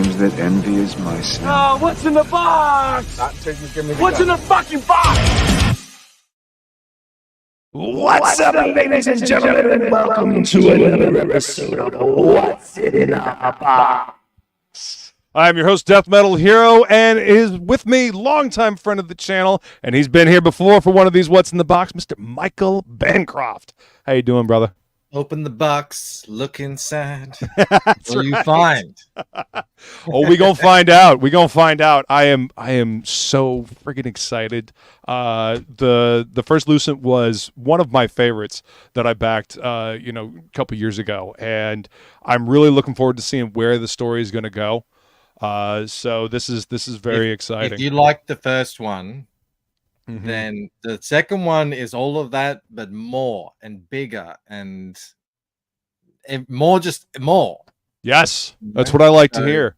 seems that envy is my sin. Oh, what's in the box? What's in the fucking box? What's up, ladies and gentlemen, and welcome to another episode of What's in a Box. I'm your host, DeathMetalHero, and is with me, longtime friend of the channel, and he's been here before for one of these What's in the Box, Mr. Michael Bancroft. How you doing, brother? Open the box, look inside. What will you find? Oh, we gonna find out. We gonna find out. I am so freaking excited. The first Lucent was one of my favorites that I backed, a couple years ago, and I'm really looking forward to seeing where the story is gonna go. So this is very exciting. If you liked the first one, then the second one is all of that, but more and bigger and more, just more. Yes, that's what I like to hear.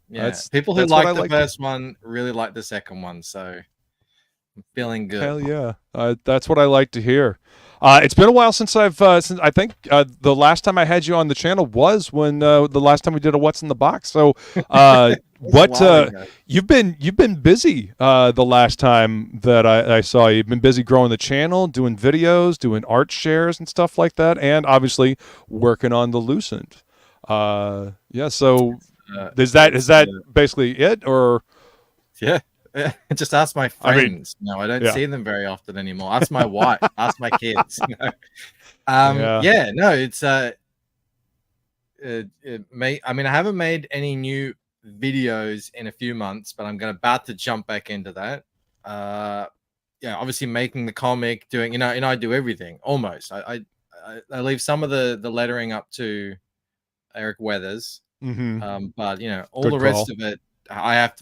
Yeah, people who like the first one really like the second one, so I'm feeling good. Hell yeah, that's what I like to hear. It's been a while since I think the last time I had you on the channel was when the last time we did a What's in the Box. So you've been busy the last time that I saw you. You've been busy growing the channel, doing videos, doing art shares and stuff like that, and obviously working on the Lucent. Yeah, so is that basically it, or? Yeah. Just ask my friends. I don't see them very often anymore. Ask my wife. Ask my kids. It's I haven't made any new videos in a few months, but I'm about to jump back into that. Obviously making the comic, doing I do everything almost. I leave some of the lettering up to Eric Weathers, but all the rest of it I have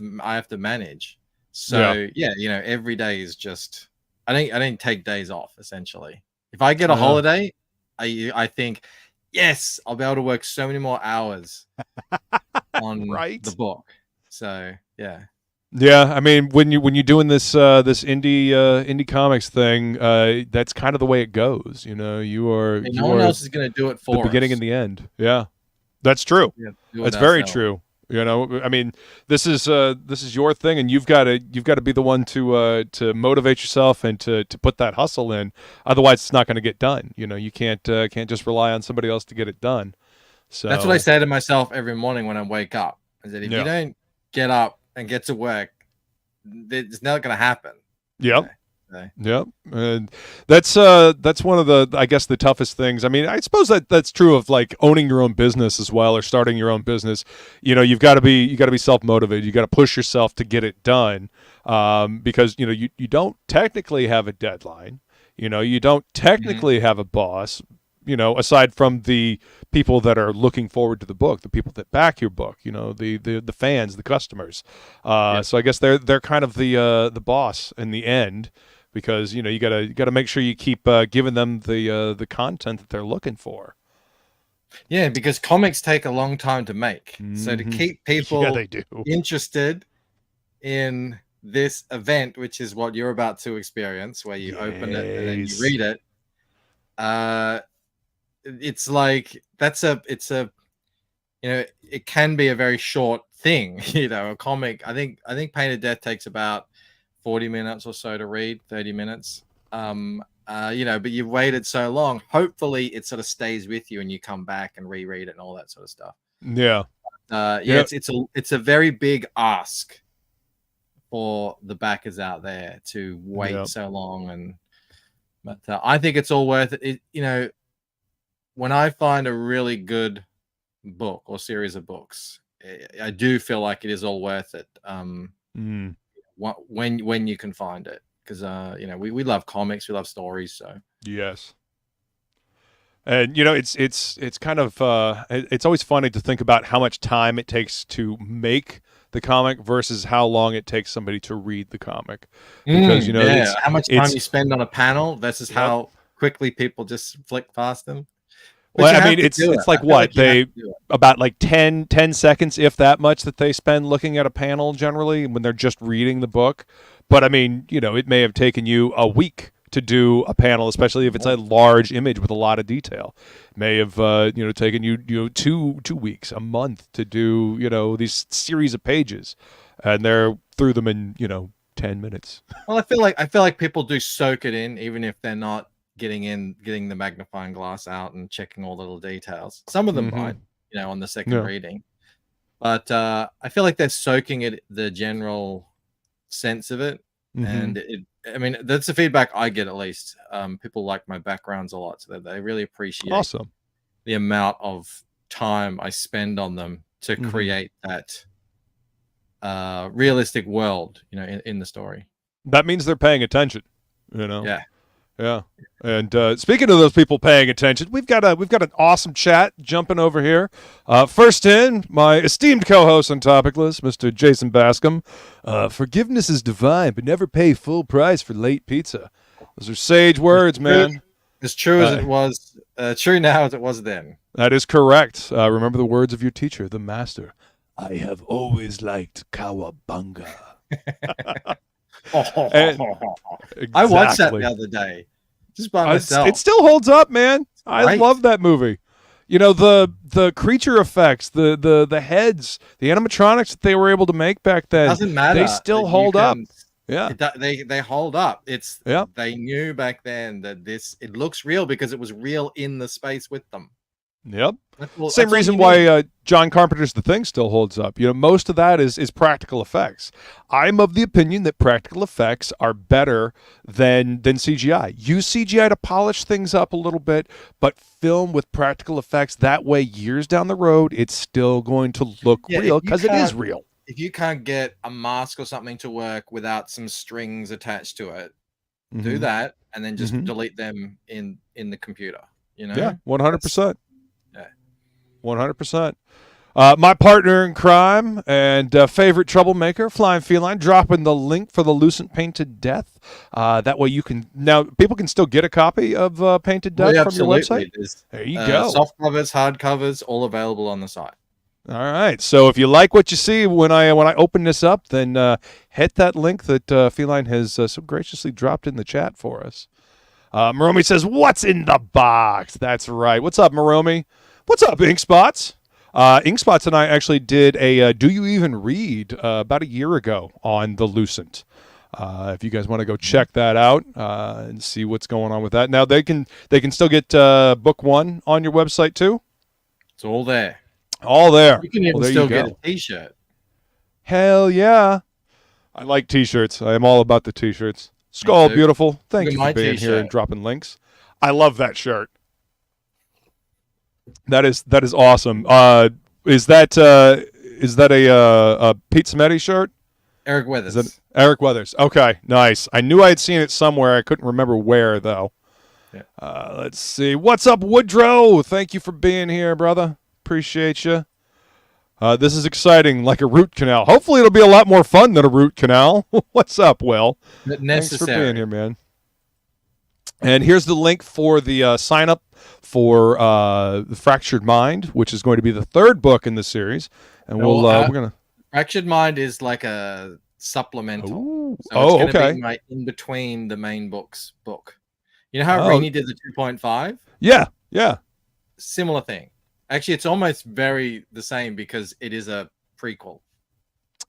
to manage. So every day is just I don't take days off essentially. If I get a holiday, I think, yes, I'll be able to work so many more hours on the book. So yeah. I mean, when you're doing this indie comics thing, that's kind of the way it goes. You are. No one else is going to do it for the beginning and the end. Yeah, that's true. That's very true. I mean, this is your thing, and you've got to be the one to motivate yourself and to put that hustle in. Otherwise, it's not going to get done. You can't just rely on somebody else to get it done. So that's what I say to myself every morning when I wake up. Is that if you don't get up and get to work, it's not going to happen. Yep. Yep, and that's one of the, I guess, the toughest things. I mean, I suppose that's true of like owning your own business as well, or starting your own business. You've got to be self-motivated. You got to push yourself to get it done, because you don't technically have a deadline. You don't technically have a boss. Aside from the people that are looking forward to the book, the people that back your book, the fans, the customers. So I guess they're kind of the boss in the end. Because you gotta make sure you keep giving them the content that they're looking for. Yeah, because comics take a long time to make. So to keep people interested in this event, which is what you're about to experience, where you open it and then you read it, it's like it can be a very short thing. A comic. I think Pain of Death takes about 40 minutes or so to read, 30 minutes. But you've waited so long. Hopefully it sort of stays with you and you come back and reread it and all that sort of stuff. Yeah. It's a very big ask for the backers out there to wait so long. But I think it's all worth it. When I find a really good book or series of books, I do feel like it is all worth it. When you can find it, because we love comics, we love stories. So yes, and it's kind of it's always funny to think about how much time it takes to make the comic versus how long it takes somebody to read the comic, because how much time you spend on a panel versus how quickly people just flick past them. Well, I mean, it's like what about like 10 seconds, if that much, that they spend looking at a panel generally when they're just reading the book. But I mean, it may have taken you a week to do a panel, especially if it's a large image with a lot of detail. May have taken you 2 weeks, a month to do these series of pages, and they're through them in 10 minutes. Well, I feel like people do soak it in, even if they're not getting the magnifying glass out and checking all the little details. Some of them might, on the second reading, but I feel like they're soaking it, the general sense of it. And that's the feedback I get, at least. People like my backgrounds a lot, so they really appreciate the amount of time I spend on them to create that realistic world, in the story. That means they're paying attention, Yeah. And speaking of those people paying attention, we've got an awesome chat jumping over here. First in, my esteemed co-host on Topicless, Mr. Jason Bascom. Forgiveness is divine, but never pay full price for late pizza. Those are sage words, man. As true as it was, true now as it was then. That is correct. Remember the words of your teacher, the master. I have always liked cowabunga. Exactly. I watched that the other day, just by myself. It still holds up, man. I love that movie. The creature effects, the heads, the animatronics that they were able to make back then, doesn't matter. They still hold up. Yeah, they hold up. They knew back then that it looks real because it was real in the space with them. Yep. Same reason why John Carpenter's The Thing still holds up. Most of that is practical effects. I'm of the opinion that practical effects are better than CGI. Use CGI to polish things up a little bit, but film with practical effects. That way, years down the road, it's still going to look real because it is real. If you can't get a mask or something to work without some strings attached to it, do that and then just delete them in the computer. Yeah, 100%. 100%. My partner in crime and favorite troublemaker, Flying Feline, dropping the link for the Lucent Painted Death. That way people can still get a copy of Painted Death from your website. There you go. Soft covers, hard covers, all available on the site. All right. So if you like what you see when I open this up, then hit that link that Feline has so graciously dropped in the chat for us. Maromi says, "What's in the box?" That's right. What's up, Maromi? What's up, Inkspots? Inkspots and I actually did a Do You Even Read about a year ago on the Lucent. If you guys want to go check that out and see what's going on with that. Now, they can still get book 1 on your website, too? It's all there. All there. You can even still get a T-shirt. Hell yeah. I like T-shirts. I am all about the T-shirts. Skull, beautiful. Thank you for being here and dropping links. I love that shirt. That is awesome. Is that a Pete Smetti shirt? Eric Weathers. Eric Weathers. Okay, nice. I knew I had seen it somewhere. I couldn't remember where though. Yeah. Let's see. What's up, Woodrow? Thank you for being here, brother. Appreciate you. This is exciting, like a root canal. Hopefully, it'll be a lot more fun than a root canal. What's up, Will? Thanks for being here, man. And here's the link for the sign up for The Fractured Mind, which is going to be the 3rd book in the series. And we're gonna. Fractured Mind is like a supplemental. Ooh. So it's gonna be my in between the main book. You know how Rainey did the 2.5? Yeah. Similar thing. Actually, it's almost the same because it is a prequel.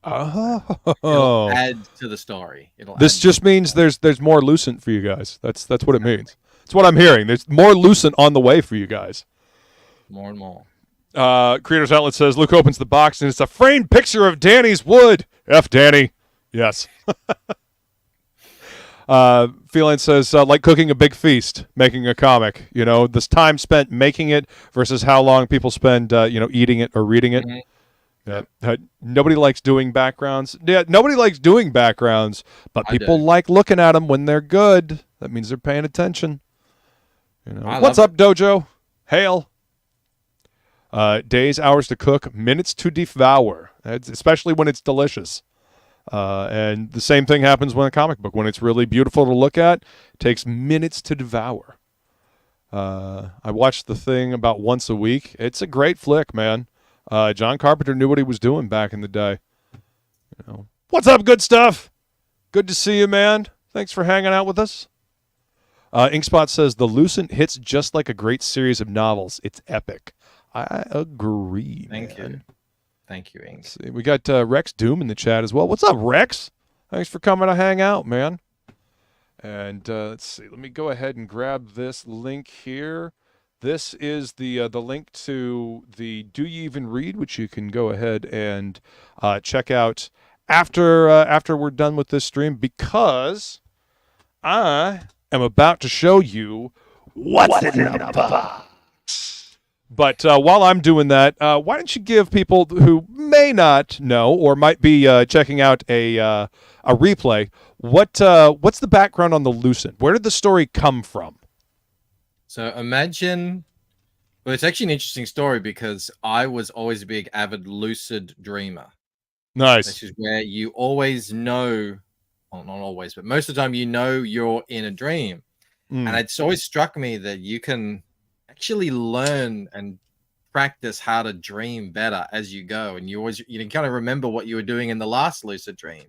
It'll add to the story. This just means there's more Lucent for you guys. That's what it means. That's what I'm hearing. There's more Lucent on the way for you guys. More and more. Creators Outlet says Luke opens the box and it's a framed picture of Danny's wood. F Danny. Yes. Feline says, like cooking a big feast, making a comic. This time spent making it versus how long people spend, eating it or reading it. Yeah. Nobody likes doing backgrounds. Yeah, nobody likes doing backgrounds, but people like looking at them when they're good. That means they're paying attention. What's up, Dojo? Hail. Days, hours to cook, minutes to devour, especially when it's delicious. And the same thing happens when a comic book, when it's really beautiful to look at, it takes minutes to devour. I watch The Thing about once a week. It's a great flick, man. John Carpenter knew what he was doing back in the day. What's up, good stuff? Good to see you, man. Thanks for hanging out with us. Inkspot says the Lucent hits just like a great series of novels. It's epic. I agree. Thank man. you. Thank you, Ink. Let's see. We got Rex Doom in the chat as well. What's up, Rex? Thanks for coming to hang out, man. And let's see. Let me go ahead and grab this link here. This is the link to the Do You Even Read, which you can go ahead and check out after we're done with this stream, because I am about to show you what's in the box. But while I'm doing that, why don't you give people who may not know or might be checking out a replay, what's the background on the Lucent? Where did the story come from? So imagine, well, it's actually an interesting story because I was always a big avid lucid dreamer. Nice. This is where you always know, well, not always, but most of the time you know you're in a dream. And it's always struck me that you can actually learn and practice how to dream better as you go. And you can kind of remember what you were doing in the last lucid dream.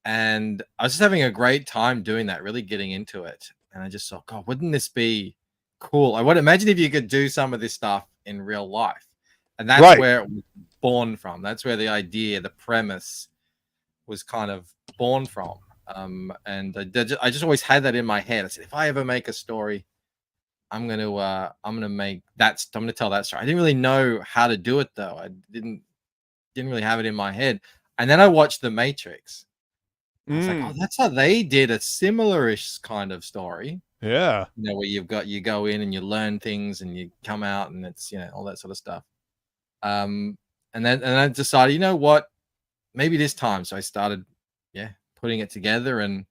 And I was just having a great time doing that, really getting into it. And I just thought, God, wouldn't this be cool? I would imagine if you could do some of this stuff in real life. And that's where it was born from. That's where the idea, the premise was kind of born from. And I just always had that in my head. I said, if I ever make a story, I'm gonna tell that story. I didn't really know how to do it though. I didn't really have it in my head. And then I watched The Matrix. I was like, oh, that's how they did a similar-ish kind of story. Yeah. You know, where you go in and you learn things and you come out and it's, you know, all that sort of stuff. And I decided, you know what, maybe this time. So I started, putting it together and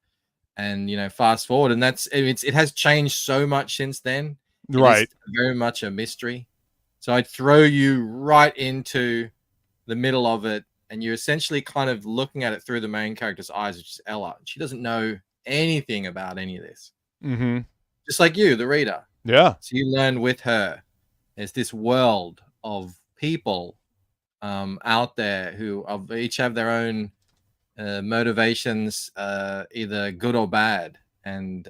you know, fast forward, and it has changed so much since then. It is very much a mystery. So I'd throw you right into the middle of it, and you're essentially kind of looking at it through the main character's eyes, which is Ella. She doesn't know anything about any of this. Just like you, the reader. Yeah. So you learn with her. There's this world of people out there who each have their own motivations, either good or bad. And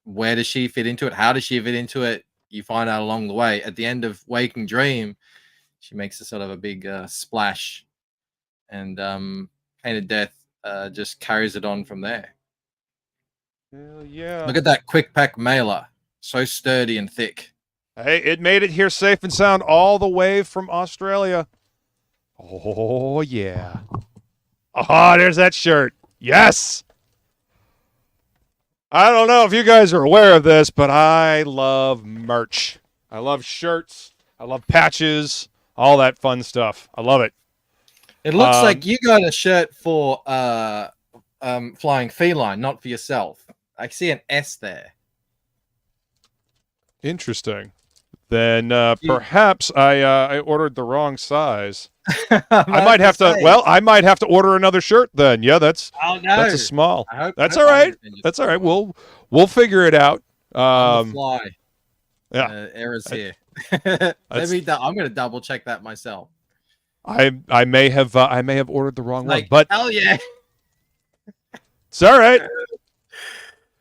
where does she fit into it? How does she fit into it? You find out along the way. At the end of Waking Dream, she makes a sort of a big splash, and Painted Death just carries it on from there. Hell yeah. Look at that quick pack mailer. So sturdy and thick. Hey, it made it here safe and sound all the way from Australia. Oh, yeah. Oh, there's that shirt. Yes. I don't know if you guys are aware of this, but I love merch. I love shirts. I love patches. All that fun stuff. I love it. It looks like you got a shirt for Flying Feline, not for yourself. I see an S there. Interesting. Then perhaps I ordered the wrong size. I might have to. Well, I might have to order another shirt then. Yeah, that's a small. That's all right. That's all right. We'll figure it out. Fly. Yeah. Errors here. I'm going to double check that myself. I may have ordered the wrong one, but hell yeah, it's all right.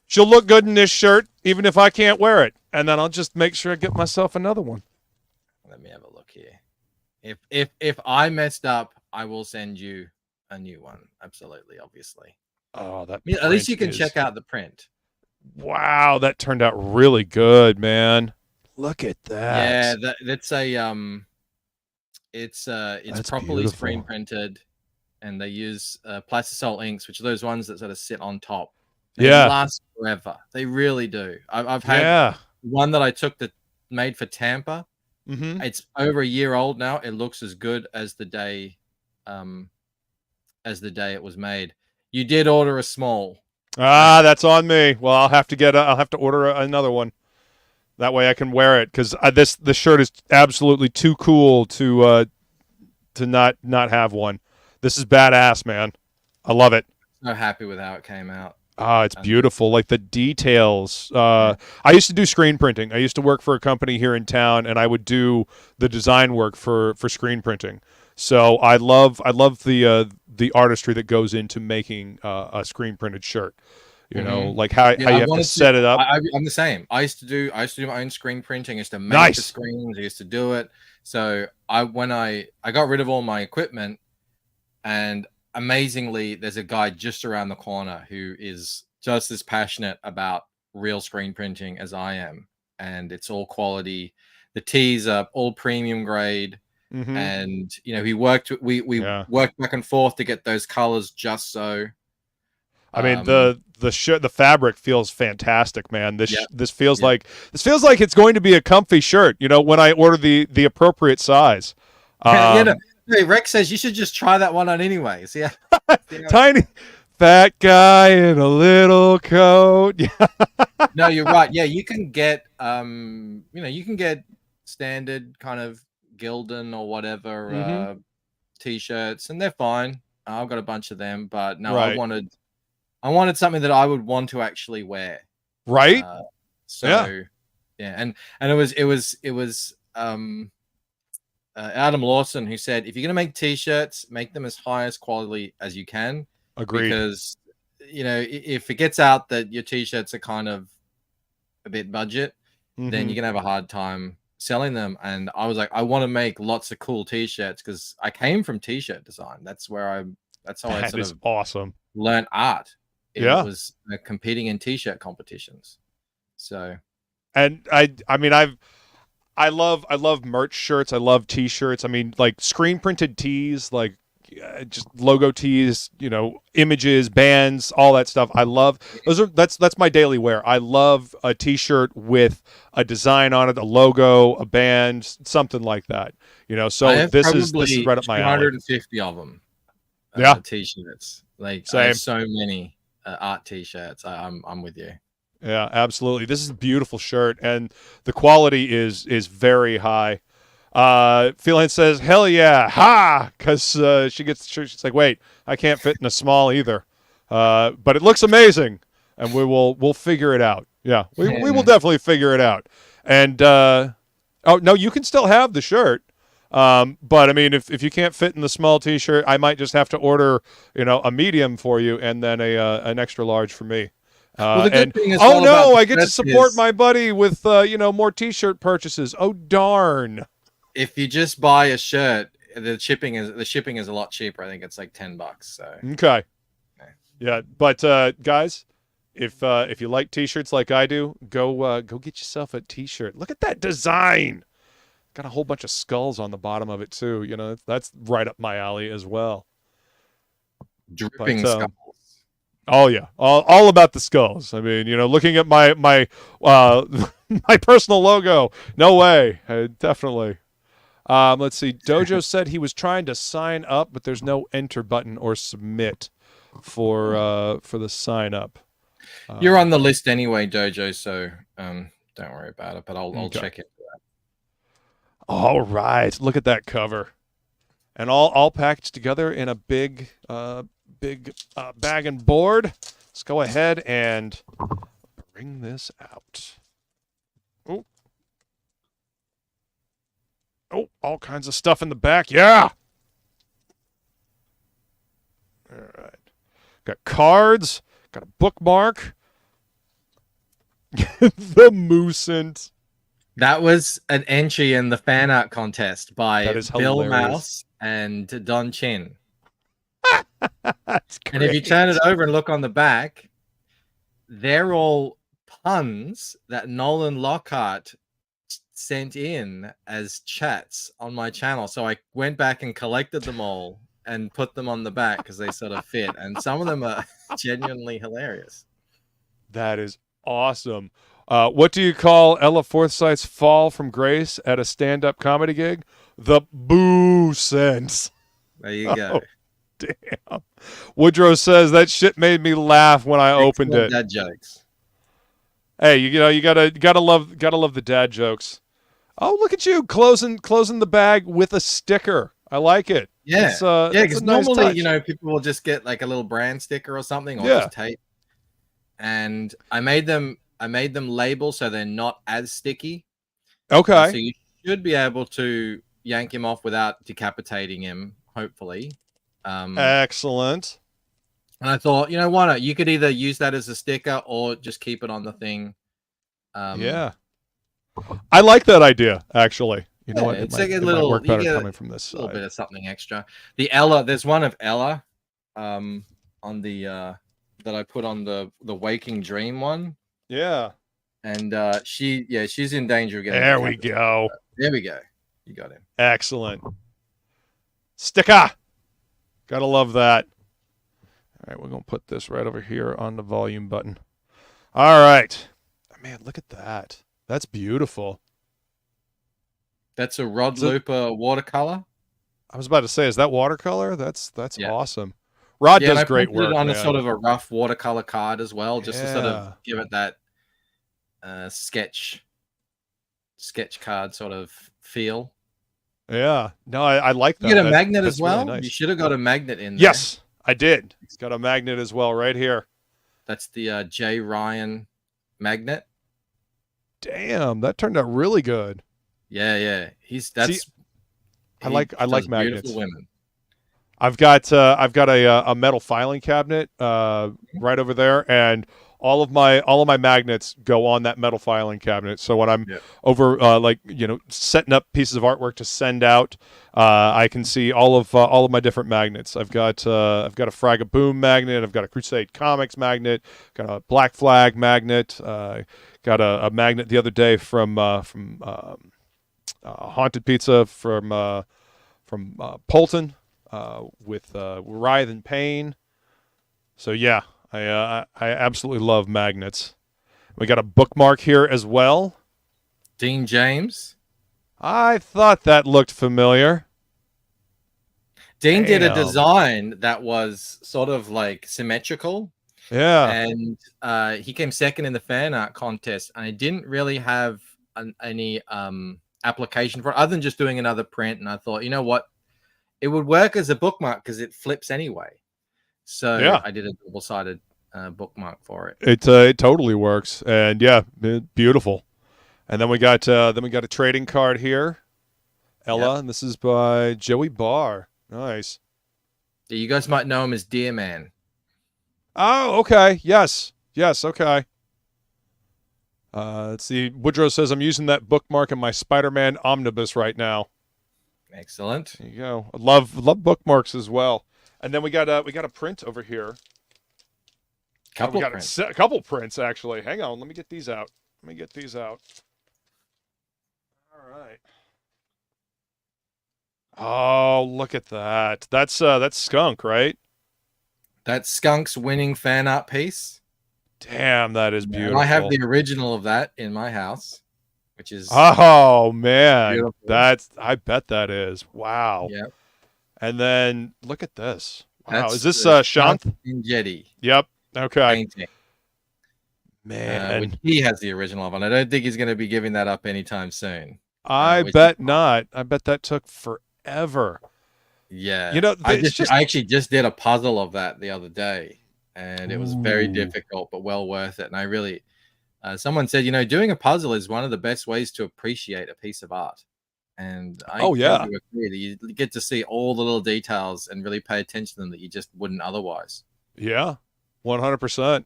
She'll look good in this shirt, even if I can't wear it, and then I'll just make sure I get myself another one. Let me have a look here. If I messed up, I will send you a new one. Absolutely, obviously. Oh, that at least you can check out the print. Wow, that turned out really good, man. Look at that. Yeah, that's a it's properly beautiful. screen printed, and they use plastisol inks, which are those ones that sort of sit on top. They last forever. They really do. I've had one that I took that made for Tampa. It's over a year old now. It looks as good as the day it was made. You did order a small. Ah, that's on me. Well, I'll have to order another one. That way I can wear it, because this shirt is absolutely too cool to not have one. This is badass, man. I love it. So happy with how it came out. Ah, it's beautiful. Like the details. I used to do screen printing. I used to work for a company here in town, and I would do the design work for screen printing. So I love the artistry that goes into making a screen printed shirt. You know, like how you have to set it up. I'm the same. I used to do my own screen printing. I used to make Nice. the screens. I used to do it. So when I got rid of all my equipment, and amazingly, there's a guy just around the corner who is just as passionate about real screen printing as I am, and it's all quality. The tees are all premium grade, and you know, we worked back and forth to get those colors just so. I mean, the fabric feels fantastic, man. This feels like it's going to be a comfy shirt. You know, when I order the appropriate size. Hey, Rex says you should just try that one on anyways. Yeah, tiny fat guy in a little coat. Yeah. No, you're right. Yeah, you can get you can get standard kind of Gildan or whatever t-shirts, and they're fine. I've got a bunch of them, but no, right. I wanted something that I would want to actually wear. Right. And it was Adam Lawson who said, if you're going to make t-shirts, make them as highest quality as you can. Agreed. Because, you know, if it gets out that your t-shirts are kind of a bit budget, then you're going to have a hard time selling them. And I was like, I want to make lots of cool t-shirts because I came from t-shirt design. That's how I sort of awesome. Learned art. It was competing in t-shirt competitions. So, and I mean, I love merch shirts. I love t-shirts. I mean, like screen printed tees, like just logo tees, you know, images, bands, all that stuff. I love that's my daily wear. I love a t-shirt with a design on it, a logo, a band, something like that. You know, so this is right up my alley. 250 of them. T-shirts. Like I have so many art t-shirts. I'm with you. Yeah, absolutely. This is a beautiful shirt, and the quality is very high. Feline says, "Hell yeah, ha!" Because she gets the shirt. She's like, "Wait, I can't fit in a small either," but it looks amazing, and we'll figure it out. Yeah, we will definitely figure it out. And oh no, you can still have the shirt. But I mean, if you can't fit in the small t-shirt, I might just have to order, you know, a medium for you and then an extra large for me. I get to support my buddy with, you know, more t-shirt purchases. Oh, darn. If you just buy a shirt, the shipping is a lot cheaper. I think it's like $10. So. Okay. Yeah. But, guys, if you like t-shirts like I do, go get yourself a t-shirt. Look at that design. Got a whole bunch of skulls on the bottom of it too. You know, that's right up my alley as well. Dripping skulls. Oh yeah, all about the skulls. I mean, you know, looking at my my personal logo. No way, definitely. Let's see. Dojo said he was trying to sign up, but there's no enter button or submit for the sign up. You're on the list anyway, Dojo. So don't worry about it. But I'll check it. All right, look at that cover, and all packaged together in a big bag and board. Let's go ahead and bring this out. Oh, all kinds of stuff in the back. Yeah. All right, got cards, got a bookmark, the Lucent. That was an entry in the fan art contest by Bill hilarious. Mouse and Don Chin. That's great. And if you turn it over and look on the back, they're all puns that Nolan Lockhart sent in as chats on my channel. So I went back and collected them all and put them on the back because they sort of fit. And some of them are genuinely hilarious. That is awesome. What do you call Ella Forsythe's fall from grace at a stand-up comedy gig? The boo sense. There you go. Damn. Woodrow says that shit made me laugh when I opened it. Dad jokes. Hey, you know, you gotta love the dad jokes. Oh, look at you closing the bag with a sticker. I like it. Yeah, because nice normally, touch. you know, people will just get like a little brand sticker or something, or just tape. And I made them label so they're not as sticky. Okay. So you should be able to yank him off without decapitating him, hopefully. Excellent. And I thought, you know, why not? You could either use that as a sticker or just keep it on the thing. Yeah. I like that idea, actually. You know what? It's It like a might little, work you better get coming from this a little bit side. of something extra. The Ella, there's one of Ella on the that I put on the Waking Dream one. Yeah. And she's in danger of getting There we decapitated. go. There we go. You got him. Excellent. Sticker. Gotta love that. All right, we're going to put this right over here on the volume button. All right. Man, look at that. That's beautiful. That's a Rod Looper watercolor. I was about to say, is that watercolor? That's awesome. Rod does great work. Put it on man. a sort of a rough watercolor card as well, just to sort of give it that sketch card sort of feel. Yeah. No, I like that. You get a magnet as well? Really nice. You should have got a magnet in there. Yes, I did. It's got a magnet as well right here. That's the J. Ryan magnet. Damn, that turned out really good. Yeah. I like magnets. Women. I've got a metal filing cabinet right over there, and all of my magnets go on that metal filing cabinet. So when I'm over setting up pieces of artwork to send out, I can see all of my different magnets. I've got a Frag-a-Boom magnet. I've got a Crusade Comics magnet. Got a Black Flag magnet. Got a magnet the other day from Haunted Pizza from Polton with Writhe in Pain. So yeah, I absolutely love magnets. We got a bookmark here as well. Dean James. I thought that looked familiar. Dean did a design that was sort of like symmetrical. Yeah. And he came second in the fan art contest, and I didn't really have any application for it other than just doing another print. And I thought, you know what? It would work as a bookmark because it flips anyway. So yeah. I did a double-sided bookmark for it. It totally works, and yeah, beautiful. And then we got a trading card here, Ella, and this is by Joey Barr. Nice. Yeah, you guys might know him as Deer Man. Oh, okay. Yes. Okay. Let's see. Woodrow says I'm using that bookmark in my Spider-Man omnibus right now. Excellent. There you go. I love bookmarks as well. And then we got a print over here. A couple prints actually. Hang on, let me get these out. All right. Oh, look at that. That's Skunk, right? That's Skunk's winning fan art piece. Damn, that is beautiful. And I have the original of that in my house, which is man, beautiful. I bet that is. Wow. Yep. And then look at this. Wow, that's is this Shanth? Jetty. Yep. Okay. Painting. Man, which he has the original of, and I don't think he's going to be giving that up anytime soon. I bet not. I bet that took forever. Yeah. You know, I actually just did a puzzle of that the other day, and it was very difficult, but well worth it. And I really, someone said, doing a puzzle is one of the best ways to appreciate a piece of art. And I agree that you get to see all the little details and really pay attention to them that you just wouldn't otherwise. Yeah, 100%.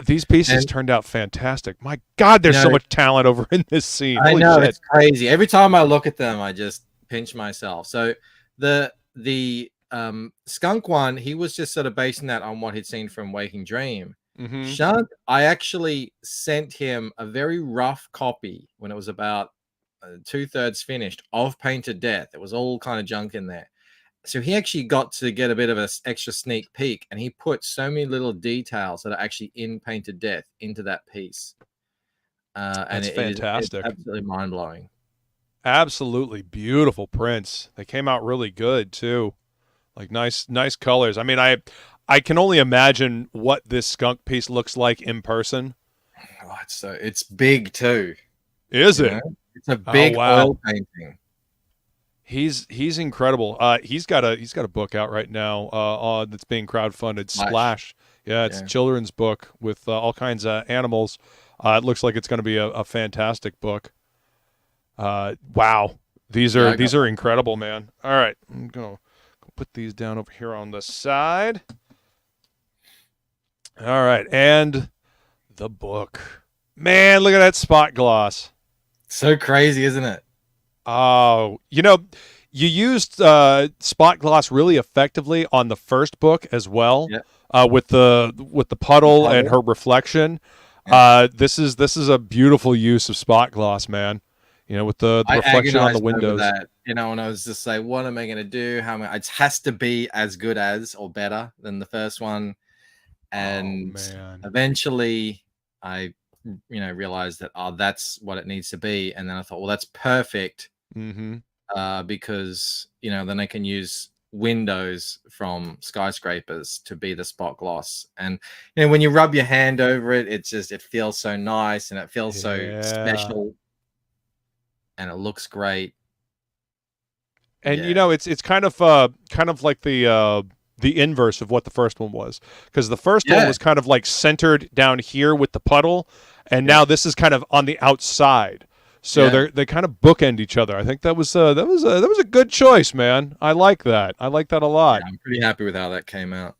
These pieces turned out fantastic. My God, there's so much talent over in this scene. I know, it's crazy. Every time I look at them, I just pinch myself. So the Skunk one, he was just sort of basing that on what he'd seen from Waking Dream. Shunt, I actually sent him a very rough copy when it was about 2/3 finished of Painted Death. It was all kind of junk in there. So he actually got to get a bit of an extra sneak peek, and he put so many little details that are actually in Painted Death into that piece. That's fantastic. It's absolutely mind-blowing. Absolutely beautiful prints. They came out really good too. Like nice colors. I mean, I can only imagine what this Skunk piece looks like in person. Oh, it's big too. Is it? It's a big oil painting. He's incredible. He's got a book out right now that's being crowdfunded. Splash. Yeah, it's a children's book with all kinds of animals. It looks like it's going to be a fantastic book. Wow, these are incredible, man. All right, I'm gonna put these down over here on the side. All right, and the book. Man, look at that spot gloss. So crazy, isn't it? Oh, you used spot gloss really effectively on the first book as well, Yeah. with the puddle and her reflection. Yeah. This is a beautiful use of spot gloss, man. With the reflection on the agonized windows. over that, and I was just like, what am I going to do? It has to be as good as or better than the first one. And man. eventually I, realized that, that's what it needs to be. And then I thought, well, that's perfect. Because, then I can use windows from skyscrapers to be the spot gloss. And, when you rub your hand over it, it feels so nice and it feels so special. And it looks great. And it's kind of like the inverse of what the first one was, because the first one was kind of like centered down here with the puddle, and now this is kind of on the outside. So they kind of bookend each other. I think that was a good choice, man. I like that. I like that a lot. Yeah, I'm pretty happy with how that came out.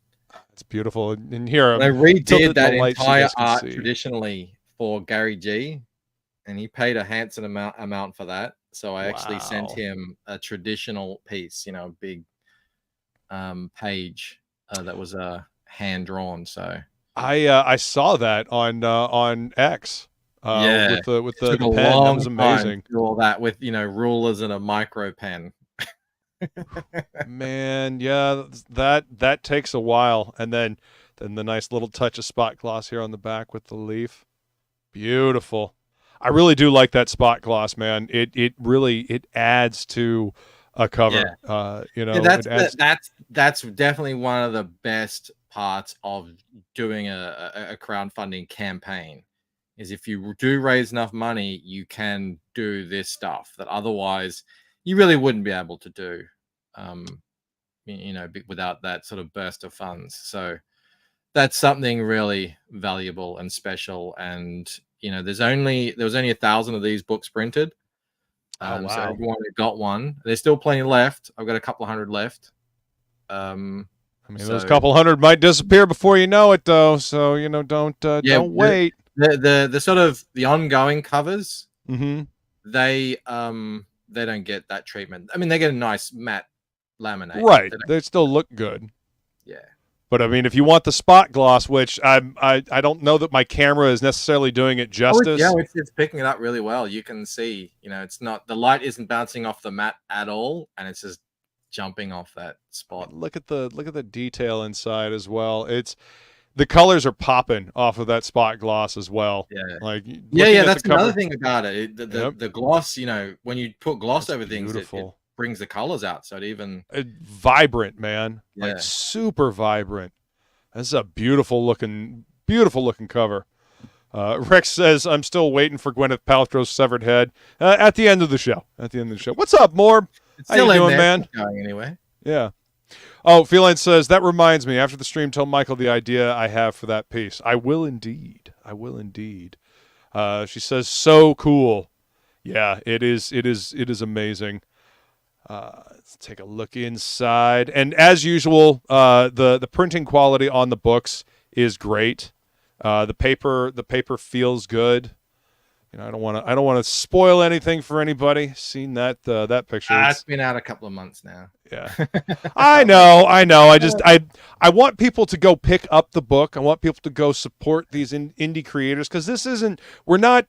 It's beautiful. And here I redid that entire art traditionally for Gary G, and he paid a handsome amount for that. So I actually sent him a traditional piece, a big page that was hand drawn. So I saw that on X. With the pen. That was amazing. Do all that with rulers and a micro pen. Man, yeah, that takes a while, and then the nice little touch of spot gloss here on the back with the leaf. Beautiful. I really do like that spot gloss, man. It really adds to a cover. That's definitely one of the best parts of doing a crowdfunding campaign. Is if you do raise enough money, you can do this stuff that otherwise you really wouldn't be able to do, without that sort of burst of funds. So that's something really valuable and special. And there was only 1,000 of these books printed. So everyone who got one, there's still plenty left. I've got a couple hundred left. Those couple hundred might disappear before you know it, though. So don't wait. The sort of the ongoing covers, they don't get that treatment. I mean, they get a nice matte laminate, right? They still look good. Yeah. But I mean, if you want the spot gloss, which I don't know that my camera is necessarily doing it justice. It's picking it up really well. You can see, it's not, the light isn't bouncing off the matte at all, and it's just jumping off that spot. Look at the detail inside as well. The colors are popping off of that spot gloss as well. Yeah. That's another thing about it. The gloss, when you put gloss over things, it brings the colors out. So vibrant, man. Like super vibrant. That's a beautiful looking cover. Rex says, I'm still waiting for Gwyneth Paltrow's severed head at the end of the show. What's up, Morb? How you doing, man? Going anyway. Yeah. Oh, Feline says, that reminds me, after the stream, tell Michael the idea I have for that piece. I will indeed. She says, so cool. Yeah, it is amazing. Let's take a look inside. And as usual, the printing quality on the books is great. The paper feels good. I don't want to spoil anything for anybody. Seen that picture? It's been out a couple of months now. Yeah, I know. I want people to go pick up the book. I want people to go support these indie creators, because we're not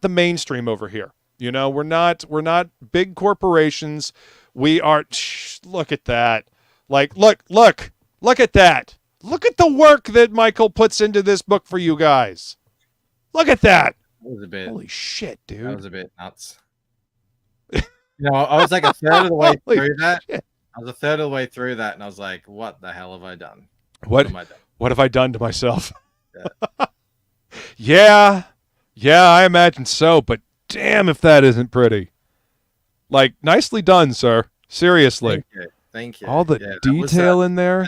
the mainstream over here. We're not big corporations. We are. Look at that. Look at that. Look at the work that Michael puts into this book for you guys. Look at that. That was a bit. Holy shit, dude. That was a bit nuts. I was like a third of the way through that. Shit. I was a third of the way through that, and I was like, what the hell have I done? What have I done to myself? Yeah, I imagine so, but damn if that isn't pretty. Nicely done, sir. Seriously. Thank you. All the detail in there.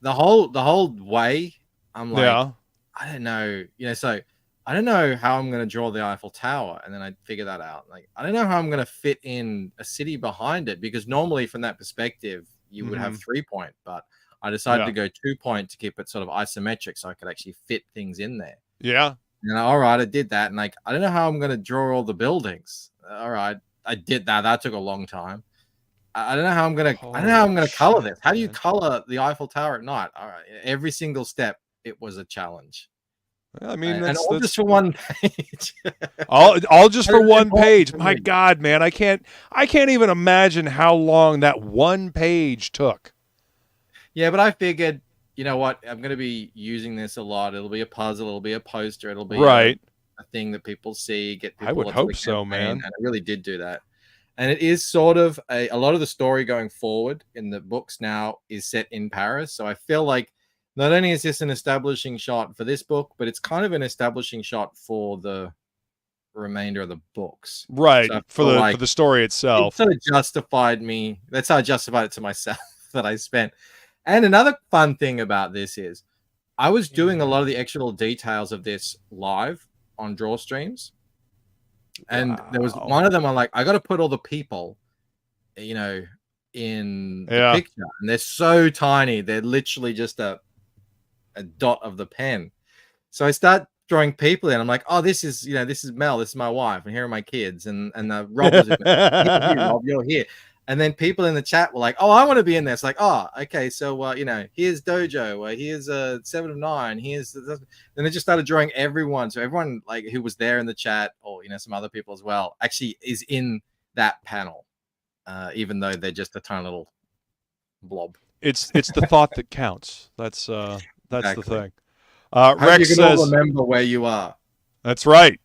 The whole way, I'm like, I don't know. So I don't know how I'm going to draw the Eiffel Tower. And then I figure that out. I don't know how I'm going to fit in a city behind it, because normally from that perspective, you would have 3 point, but I decided to go 2-point to keep it sort of isometric so I could actually fit things in there. Yeah. And all right, I did that. And like, I don't know how I'm going to draw all the buildings. All right, I did that. That took a long time. I don't know how I'm going to, I don't know how I'm going to color this. How do you color the Eiffel Tower at night? All right. Every single step, it was a challenge. I mean, and all just for one page. all just for one page. My God, man, I can't even imagine how long that one page took. Yeah, but I figured, you know what? I'm going to be using this a lot. It'll be a puzzle. It'll be a poster. It'll be a thing that people see. Get people. I would hope so, man. And I really did do that. And it is sort of a lot of the story going forward in the books now is set in Paris. So I feel like not only is this an establishing shot for this book, but it's kind of an establishing shot for the remainder of the books. Right. So for the story itself. It sort of justified me. That's how I justified it to myself that I spent. And another fun thing about this is I was doing a lot of the extra details of this live on draw streams. And there was one of them I'm like, I got to put all the people, you know, in the picture. And they're so tiny. They're literally just a dot of the pen. So I start drawing people in. I'm like, oh, this is Mel. This is my wife. And here are my kids. And Rob was in there. Rob, you're here. And then people in the chat were like, oh, I want to be in there. It's like, oh, okay. So, you know, here's Dojo. Here's 7 of 9. Here's then they just started drawing everyone. So everyone like who was there in the chat, or, you know, some other people as well, actually is in that panel, even though they're just a tiny little blob. It's the thought that counts. That's exactly. the thing. Rex says, all remember where you are. That's right.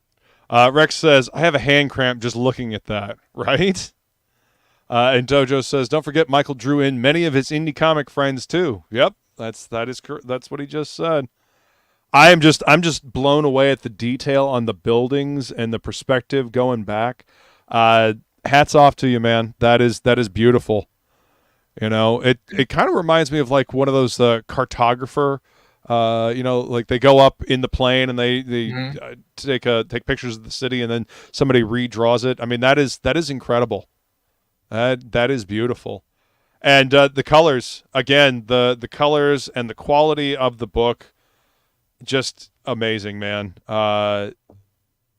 Rex says, I have a hand cramp just looking at that. Right. And Dojo says, don't forget Michael drew in many of his indie comic friends too. Yep, that's what he just said. I'm just blown away at the detail on the buildings and the perspective going back. Hats off to you, man. That is beautiful. You know, it kind of reminds me of like one of those cartographer. You know, like they go up in the plane and they take pictures of the city and then somebody redraws it. I mean, that is incredible. That is beautiful. And the colors, again, the colors and the quality of the book, just amazing, man.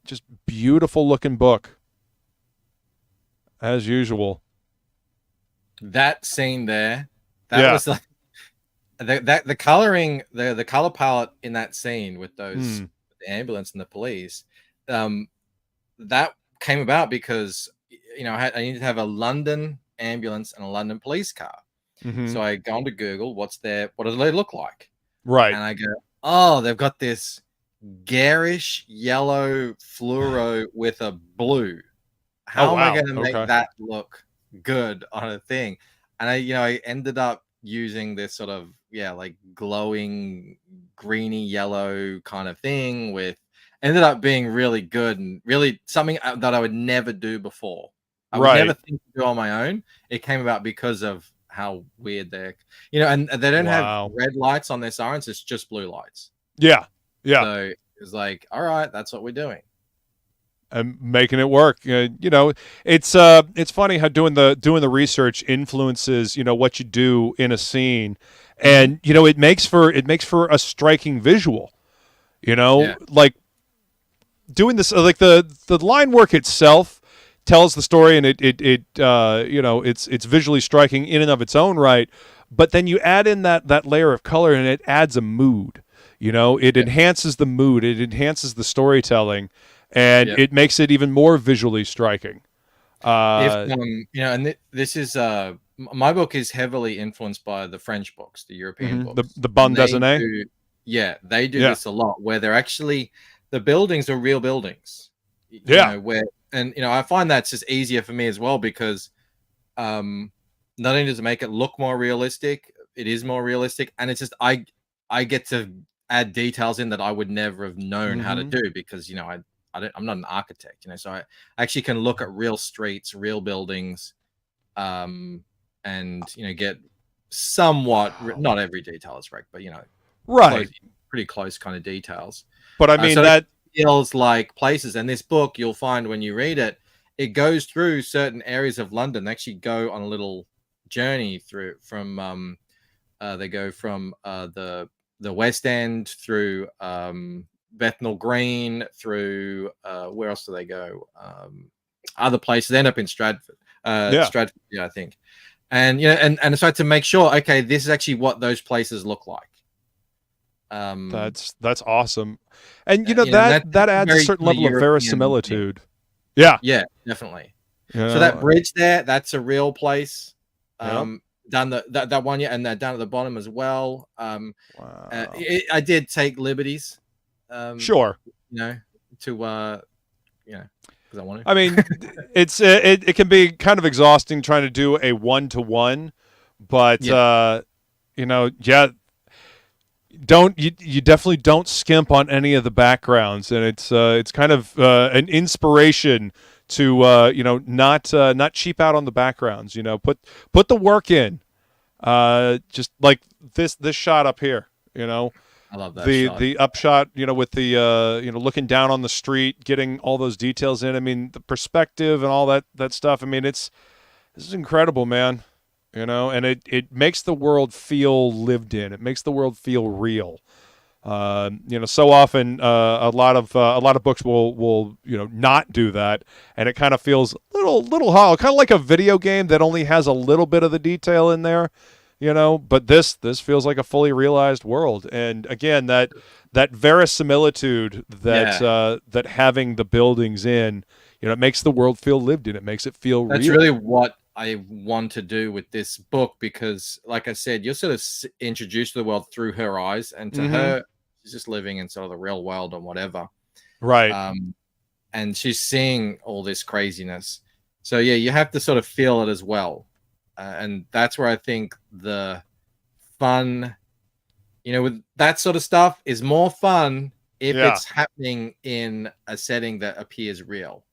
Just beautiful looking book, as usual. That scene there, was like the coloring, the color palette in that scene with those the ambulance and the police, that came about because, you know, I needed to have a London ambulance and a London police car. So I go onto Google, what do they look like? Right. And I go, oh, they've got this garish yellow fluoro with a blue. How am I going to make that look good on a thing? And I ended up using this sort of, like glowing greeny yellow kind of thing ended up being really good and really something that I would never do before. I would never think to do on my own. It came about because of how weird they're, you know, and they don't have red lights on their sirens. It's just blue lights. Yeah. So it's like, all right, that's what we're doing. And making it work. You know, it's funny how doing the research influences, you know, what you do in a scene, and you know, it makes for a striking visual. You know, like doing this, like the line work itself tells the story, and it you know, it's visually striking in and of its own right. But then you add in that layer of color, and it adds a mood. You know, it enhances the mood, it enhances the storytelling, and it makes it even more visually striking. You know, and this is my book is heavily influenced by the French books, the European books. The bande dessinée. They do this a lot, where they're actually the buildings are real buildings. You know, and you know, I find that's just easier for me as well, because not only does it make it look more realistic, it is more realistic, and it's just I get to add details in that I would never have known how to do, because, you know, I'm not an architect, you know, so I actually can look at real streets, real buildings, and, you know, get somewhat, not every detail is right, but, you know, pretty close kind of details. But I mean, so that feels like places. And this book, you'll find when you read it, it goes through certain areas of London. They actually go on a little journey from They go from the West End through Bethnal Green through where else do they go? Other places. They end up in Stratford. Stratford, yeah, I think. And and so to make sure, okay, this is actually what those places look like. That's awesome, and that adds a certain level of verisimilitude. Yeah, definitely. So that bridge there, that's a real place. Down that one, and that down at the bottom as well. Wow. I did take liberties. Sure. Because I wanted. I mean, it can be kind of exhausting trying to do a 1-to-1, but you definitely don't skimp on any of the backgrounds, and it's kind of an inspiration to not cheap out on the backgrounds. Put the work in. Just like this shot up here. I love that shot. The upshot, with the looking down on the street, getting all those details in. I mean, the perspective and all that stuff. I mean, this is incredible, man. And it makes the world feel lived in. It makes the world feel real. So often a lot of books will not do that, and it kind of feels little hollow, kind of like a video game that only has a little bit of the detail in there. But this feels like a fully realized world, and again that verisimilitude that having the buildings in, it makes the world feel lived in. It makes it feel real. That's really what I want to do with this book, because like I said, you're sort of introduced to the world through her eyes, and to her, she's just living in sort of the real world and whatever. Right. And she's seeing all this craziness. So yeah, you have to sort of feel it as well. And that's where I think the fun, with that sort of stuff is more fun if it's happening in a setting that appears real.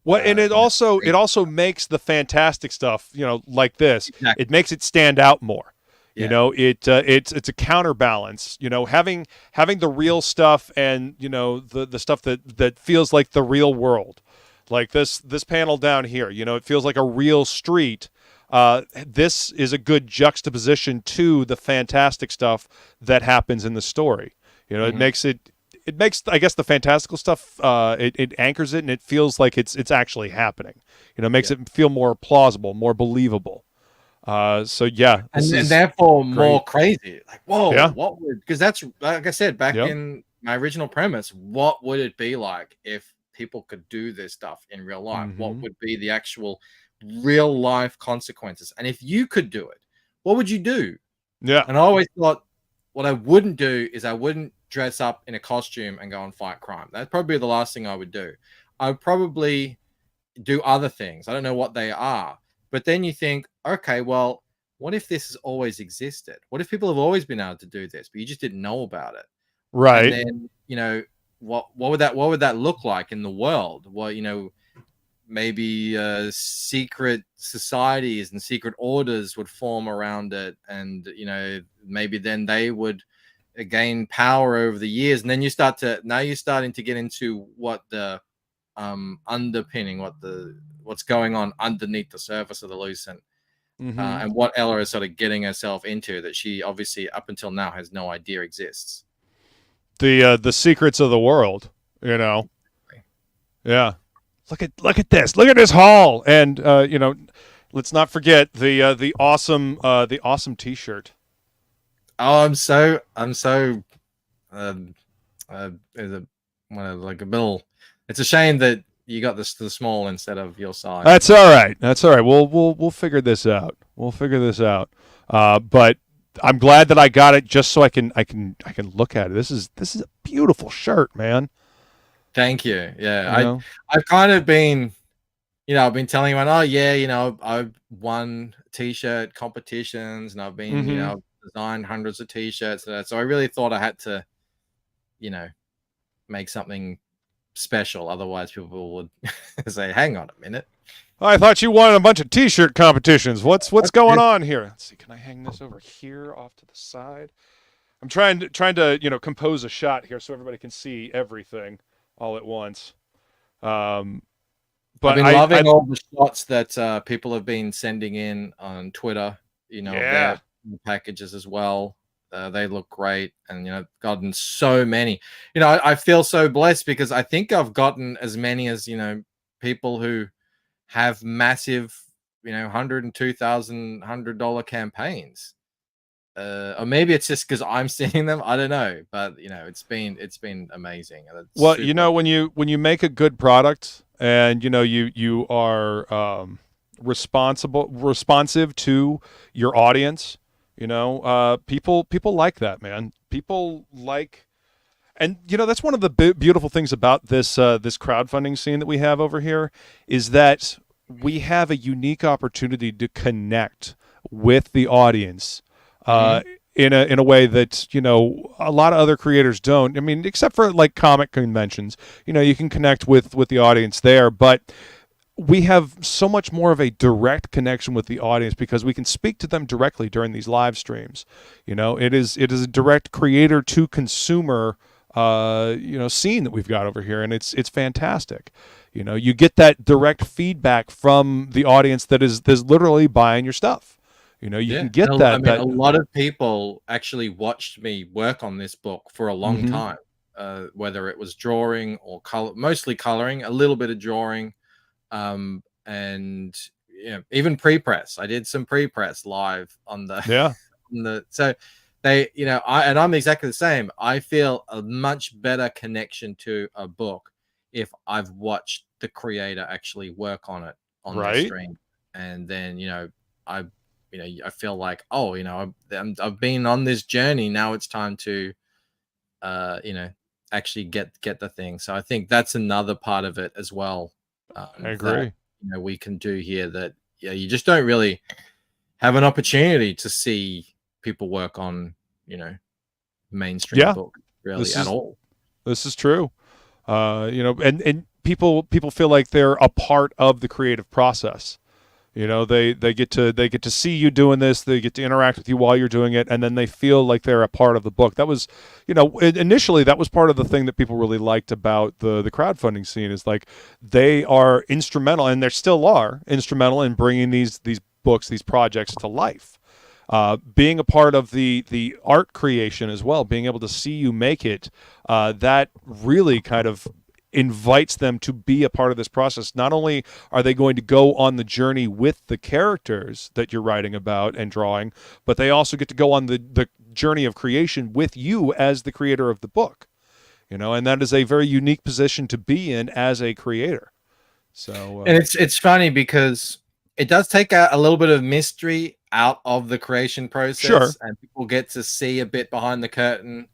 Well, and it also makes the fantastic stuff, like this. Exactly. It makes it stand out more. Yeah. It's a counterbalance. Having the real stuff and the stuff that feels like the real world, like this panel down here. It feels like a real street. This is a good juxtaposition to the fantastic stuff that happens in the story. It makes, I guess, the fantastical stuff, it anchors it, and it feels like it's actually happening. It makes it feel more plausible, more believable. And therefore more crazy. Like, whoa, what would, because that's, like I said, back in my original premise, what would it be like if people could do this stuff in real life? What would be the actual real life consequences? And if you could do it, what would you do? Yeah. And I always thought what I wouldn't do is I wouldn't dress up in a costume and go and fight crime. That'd probably be the last thing I would do. I would probably do other things. I don't know what they are. But then you think, okay, well, what if this has always existed? What if people have always been able to do this, but you just didn't know about it? Right. And then, what would that look like in the world? Well, maybe secret societies and secret orders would form around it, and maybe then they would gain power over the years, and then you're starting to get into what the underpinning, what's going on underneath the surface of the Lucent, and what Ella is sort of getting herself into that she obviously up until now has no idea exists. The secrets of the world, Yeah. Look at this. Look at this haul, and let's not forget the awesome T-shirt. Oh, I'm so like a bill. It's a shame that you got the small instead of your size. That's all right. We'll figure this out. But I'm glad that I got it just so I can look at it. This is a beautiful shirt, man. Thank you. Yeah, I've kind of been, I've been telling everyone, I've won T-shirt competitions, and I've been, designed hundreds of T-shirts. So I really thought I had to, make something special. Otherwise, people would say, "Hang on a minute, I thought you won a bunch of T-shirt competitions. What's going on here?" Let's see. Can I hang this over here off to the side? I'm trying to compose a shot here so everybody can see everything all at once. But I've been loving all the shots that people have been sending in on Twitter. the packages as well. They look great, and gotten so many. I feel so blessed because I think I've gotten as many as people who have massive, $102,000, $100 campaigns. Or maybe it's just because I'm seeing them. I don't know, but it's been amazing. Well, when you make a good product and you are responsive to your audience, people like that, man. People like, and that's one of the beautiful things about this this crowdfunding scene that we have over here is that we have a unique opportunity to connect with the audience. In a way that a lot of other creators don't. I mean, except for like comic conventions, you can connect with the audience there, but we have so much more of a direct connection with the audience because we can speak to them directly during these live streams. It is a direct creator to consumer scene that we've got over here, and it's fantastic. You get that direct feedback from the audience that is literally buying your stuff. You can get that. A lot of people actually watched me work on this book for a long time, whether it was drawing or mostly coloring, a little bit of drawing, and even pre-press. I did some pre-press live on the so they I'm exactly the same. I feel a much better connection to a book if I've watched the creator actually work on it on the stream, and then I feel like, I've been on this journey. Now it's time to, actually get the thing. So I think that's another part of it as well. I agree. That, we can do here that, you just don't really have an opportunity to see people work on, mainstream book really at all. This is true. And people feel like they're a part of the creative process. They get to see you doing this. They get to interact with you while you're doing it, and then they feel like they're a part of the book. That was, initially that was part of the thing that people really liked about the crowdfunding scene is like they are instrumental, and they still are instrumental in bringing these books, these projects to life. Being a part of the art creation as well, being able to see you make it, that really kind of invites them to be a part of this process. Not only are they going to go on the journey with the characters that you're writing about and drawing, but they also get to go on the journey of creation with you as the creator of the book. And that is a very unique position to be in as a creator. So and it's funny because it does take a little bit of mystery out of the creation process, and people get to see a bit behind the curtain,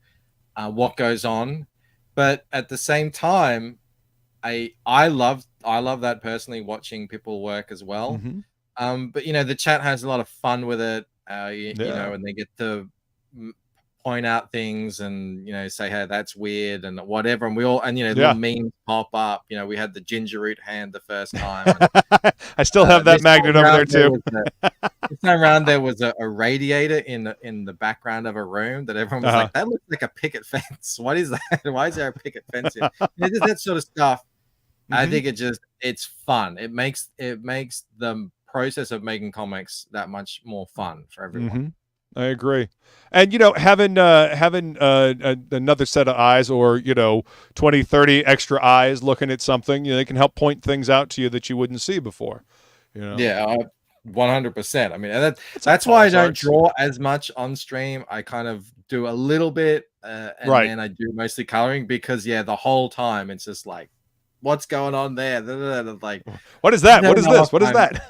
what goes on. But at the same time, I love that personally, watching people work as well. But the chat has a lot of fun with it, and they get to point out things and say, hey, that's weird and whatever, and we all little memes pop up. We had the ginger root hand the first time. I still have that magnet over there too. This time around there was a radiator in the background of a room that everyone was like, that looks like a picket fence. What is that? Why is there a picket fence in? Just that sort of stuff. I think it's fun. It makes the process of making comics that much more fun for everyone. I agree. And, having another set of eyes or, 20, 30 extra eyes looking at something, they can help point things out to you that you wouldn't see before. Yeah, 100%. I mean, that's why I don't draw as much on stream. I kind of do a little bit and then I do mostly coloring because, the whole time it's just like, what's going on there? Like, what is that? What is this? What is that?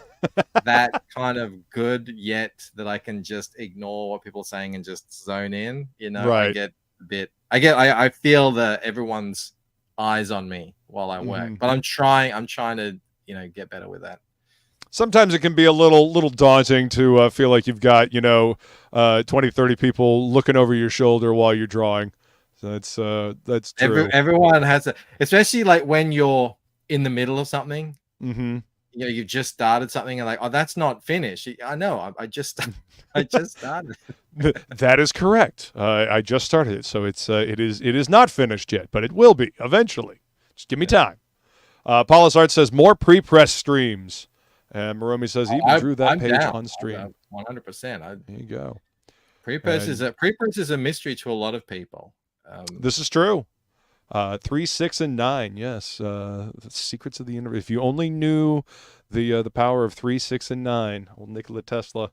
That kind of good yet that I can just ignore what people are saying and just zone in. I get a bit. I feel that everyone's eyes on me while I work, but I'm trying to get better with that. Sometimes it can be a little daunting to feel like you've got 20, 30 people looking over your shoulder while you're drawing. So that's true. Everyone has it, especially like when you're in the middle of something. You've just started something and like, oh, that's not finished. I know. I just started. That is correct. I just started it, so it is not finished yet, but it will be eventually. Just give me time. Paulus Art says more pre-press streams, and Maromi says he even drew that page on stream. 100%. There you go. Prepress is a mystery to a lot of people. This is true. 3, 6, and 9. Yes, the secrets of the universe. If you only knew the power of 3, 6, and 9, old Nikola Tesla.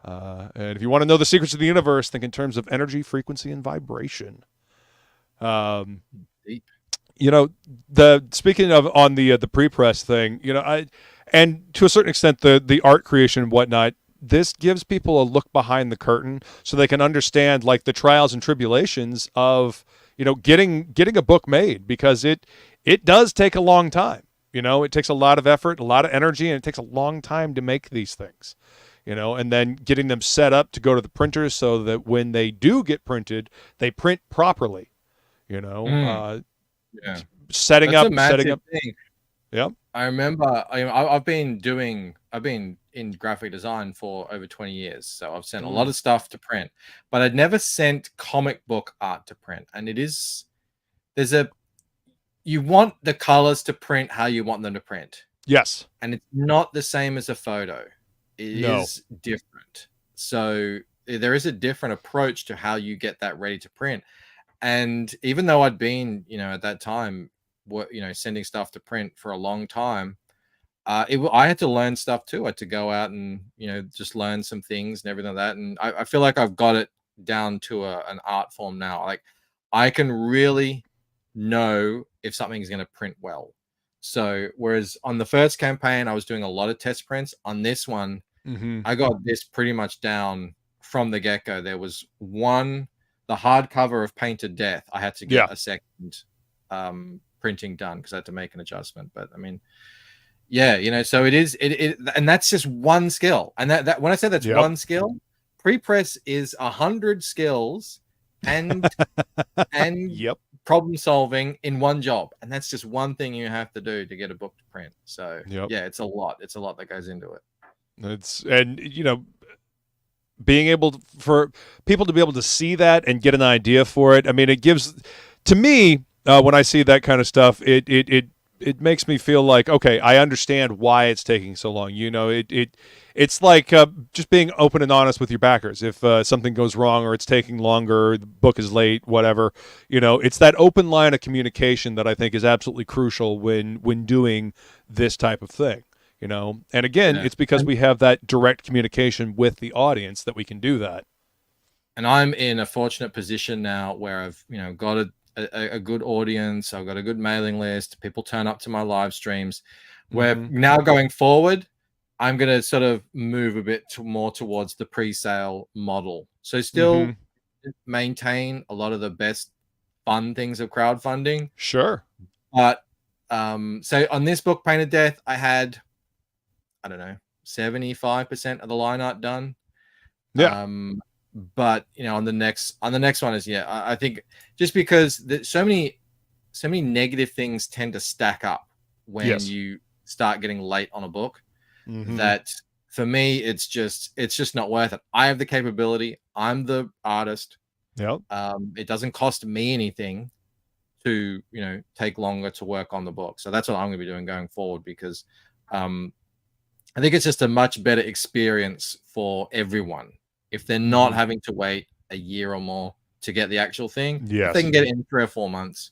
And if you want to know the secrets of the universe, think in terms of energy, frequency, and vibration. Deep. You know, speaking of on the pre-press thing, you know, and to a certain extent the art creation and whatnot. This gives people a look behind the curtain so they can understand like the trials and tribulations of, you know, getting a book made, because it does take a long time. You know, it takes a lot of effort, a lot of energy, and it takes a long time to make these things, you know, and then getting them set up to go to the printers so that when they do get printed, they print properly, you know, setting That's up. Thing. Yeah. I remember I've been in graphic design for over 20 years. So I've sent a lot of stuff to print, but I'd never sent comic book art to print. And you want the colors to print how you want them to print. Yes. And it's not the same as a photo. It is different. So there is a different approach to how you get that ready to print. And even though I'd been, you know, at that time, sending stuff to print for a long time, I had to learn stuff too. I had to go out and, you know, just learn some things and everything like that. And I feel like I've got it down to an art form now. Like I can really know if something is going to print well. So whereas on the first campaign, I was doing a lot of test prints. On this one, I got this pretty much down from the get-go. There was the hardcover of Painted Death. I had to get a second printing done because I had to make an adjustment. But I mean, yeah, you know, so it is, and that's just one skill. And that when I say that's one skill, pre-press is 100 skills and problem solving in one job. And that's just one thing you have to do to get a book to print. So yeah, it's a lot that goes into it. And you know, being able for people to be able to see that and get an idea for it. I mean, it gives, to me, when I see that kind of stuff, it makes me feel like, okay, I understand why it's taking so long. You know, it's like just being open and honest with your backers. If something goes wrong or it's taking longer, the book is late, whatever, you know, it's that open line of communication that I think is absolutely crucial when doing this type of thing. You know, and again, it's because we have that direct communication with the audience that we can do that. And I'm in a fortunate position now where I've, you know, got a good audience. I've got a good mailing list. People turn up to my live streams. Where now going forward, I'm going to sort of move a bit more towards the pre-sale model. So still maintain a lot of the best fun things of crowdfunding. Sure. But so on this book, Painted Death, I had, I don't know, 75% of the line art done. Yeah. But you know, on the next one is I think just because so many negative things tend to stack up when you start getting late on a book, that for me it's just not worth it. I have the capability. I'm the artist. Yep. It doesn't cost me anything to, you know, take longer to work on the book. So that's what I'm going to be doing going forward, because I think it's just a much better experience for everyone if they're not having to wait a year or more to get the actual thing. If they can get it in 3 or 4 months,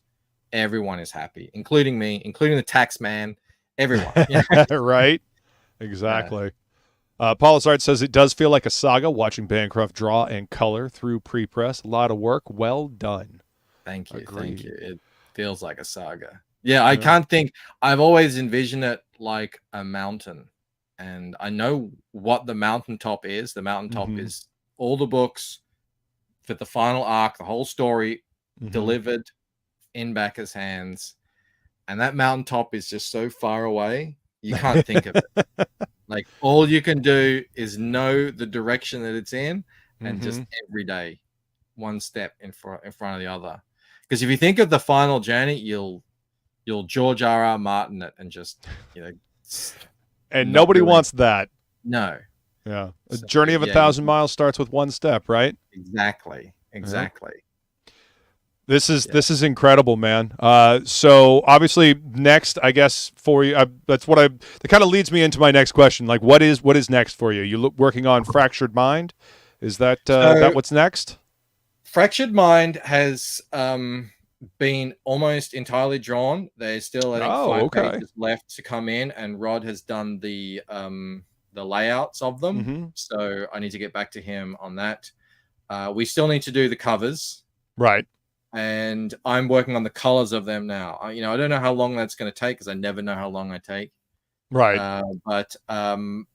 everyone is happy, including me, including the tax man, everyone. Right? Exactly. Paulus Art says, it does feel like a saga watching Bancroft draw and color through pre-press. A lot of work. Well done. Thank you. Agreed. Thank you. It feels like a saga. Yeah, I can't think. I've always envisioned it like a mountain. And I know what the mountaintop is. The mountaintop is all the books for the final arc, the whole story delivered in backers' hands. And that mountaintop is just so far away, you can't think of it. Like, all you can do is know the direction that it's in, and just every day, one step in front of the other. Because if you think of the final journey, you'll George R.R. Martin it and just, you know. And nobody wants that. No. Yeah. A journey of 1,000 miles starts with one step, right? Exactly. This is incredible, man. So obviously next, I guess for you, that kind of leads me into my next question. Like, what is next for you? You working on Fractured Mind? Is that that what's next? Fractured Mind has been almost entirely drawn. There's still, I think, 5 pages left to come in, and Rod has done the layouts of them. So I need to get back to him on that. We still need to do the covers, right? And I'm working on the colors of them now. I don't know how long that's going to take, because I never know how long I take. Right. But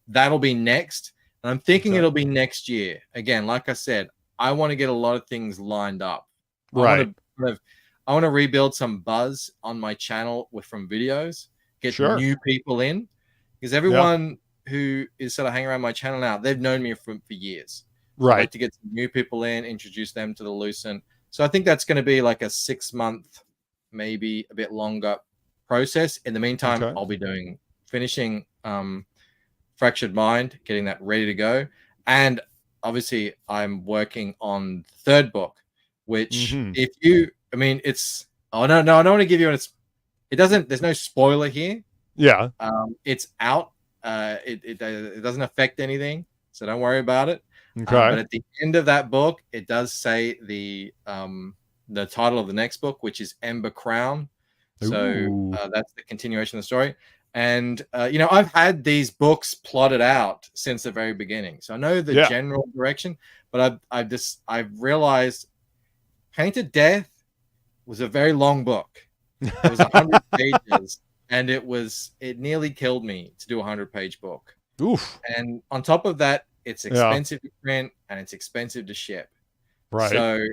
that'll be next. And I'm thinking it'll be next year. Again, like I said, I want to get a lot of things lined up. Right. I want to rebuild some buzz on my channel from videos, get new people in, because everyone who is sort of hanging around my channel now, they've known me for years. So I'd like to get some new people in, introduce them to the Lucent. So I think that's going to be like a 6-month, maybe a bit longer process. In the meantime, I'll be finishing Fractured Mind, getting that ready to go. And obviously I'm working on the 3rd book, which it's, I don't want to give you there's no spoiler here. Yeah. It's out. It doesn't affect anything, so don't worry about it. Okay. But at the end of that book, it does say the title of the next book, which is Ember Crown. So that's the continuation of the story. And I've had these books plotted out since the very beginning, so I know the general direction. But I've realized Painted Death was a very long book. It was 100 pages, and it nearly killed me to do a 100-page book. Oof! And on top of that, it's expensive to print and it's expensive to ship. Right. So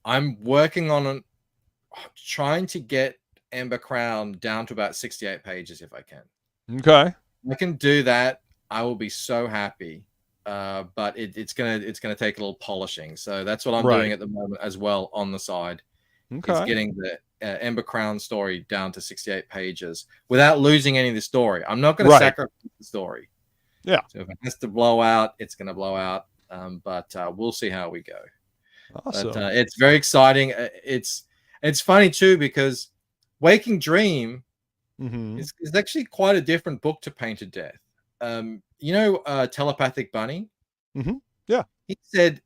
I'm working on trying to get Ember Crown down to about 68 pages if I can. Okay. If I can do that, I will be so happy. But it's gonna take a little polishing. So that's what I'm doing at the moment as well on the side. Okay. It's getting the Ember Crown story down to 68 pages without losing any of the story. I'm not going to sacrifice the story. Yeah. So if it has to blow out, it's going to blow out. But we'll see how we go. Awesome. But it's very exciting. It's funny too, because Waking Dream is actually quite a different book to Painted Death. Telepathic Bunny? Yeah. He said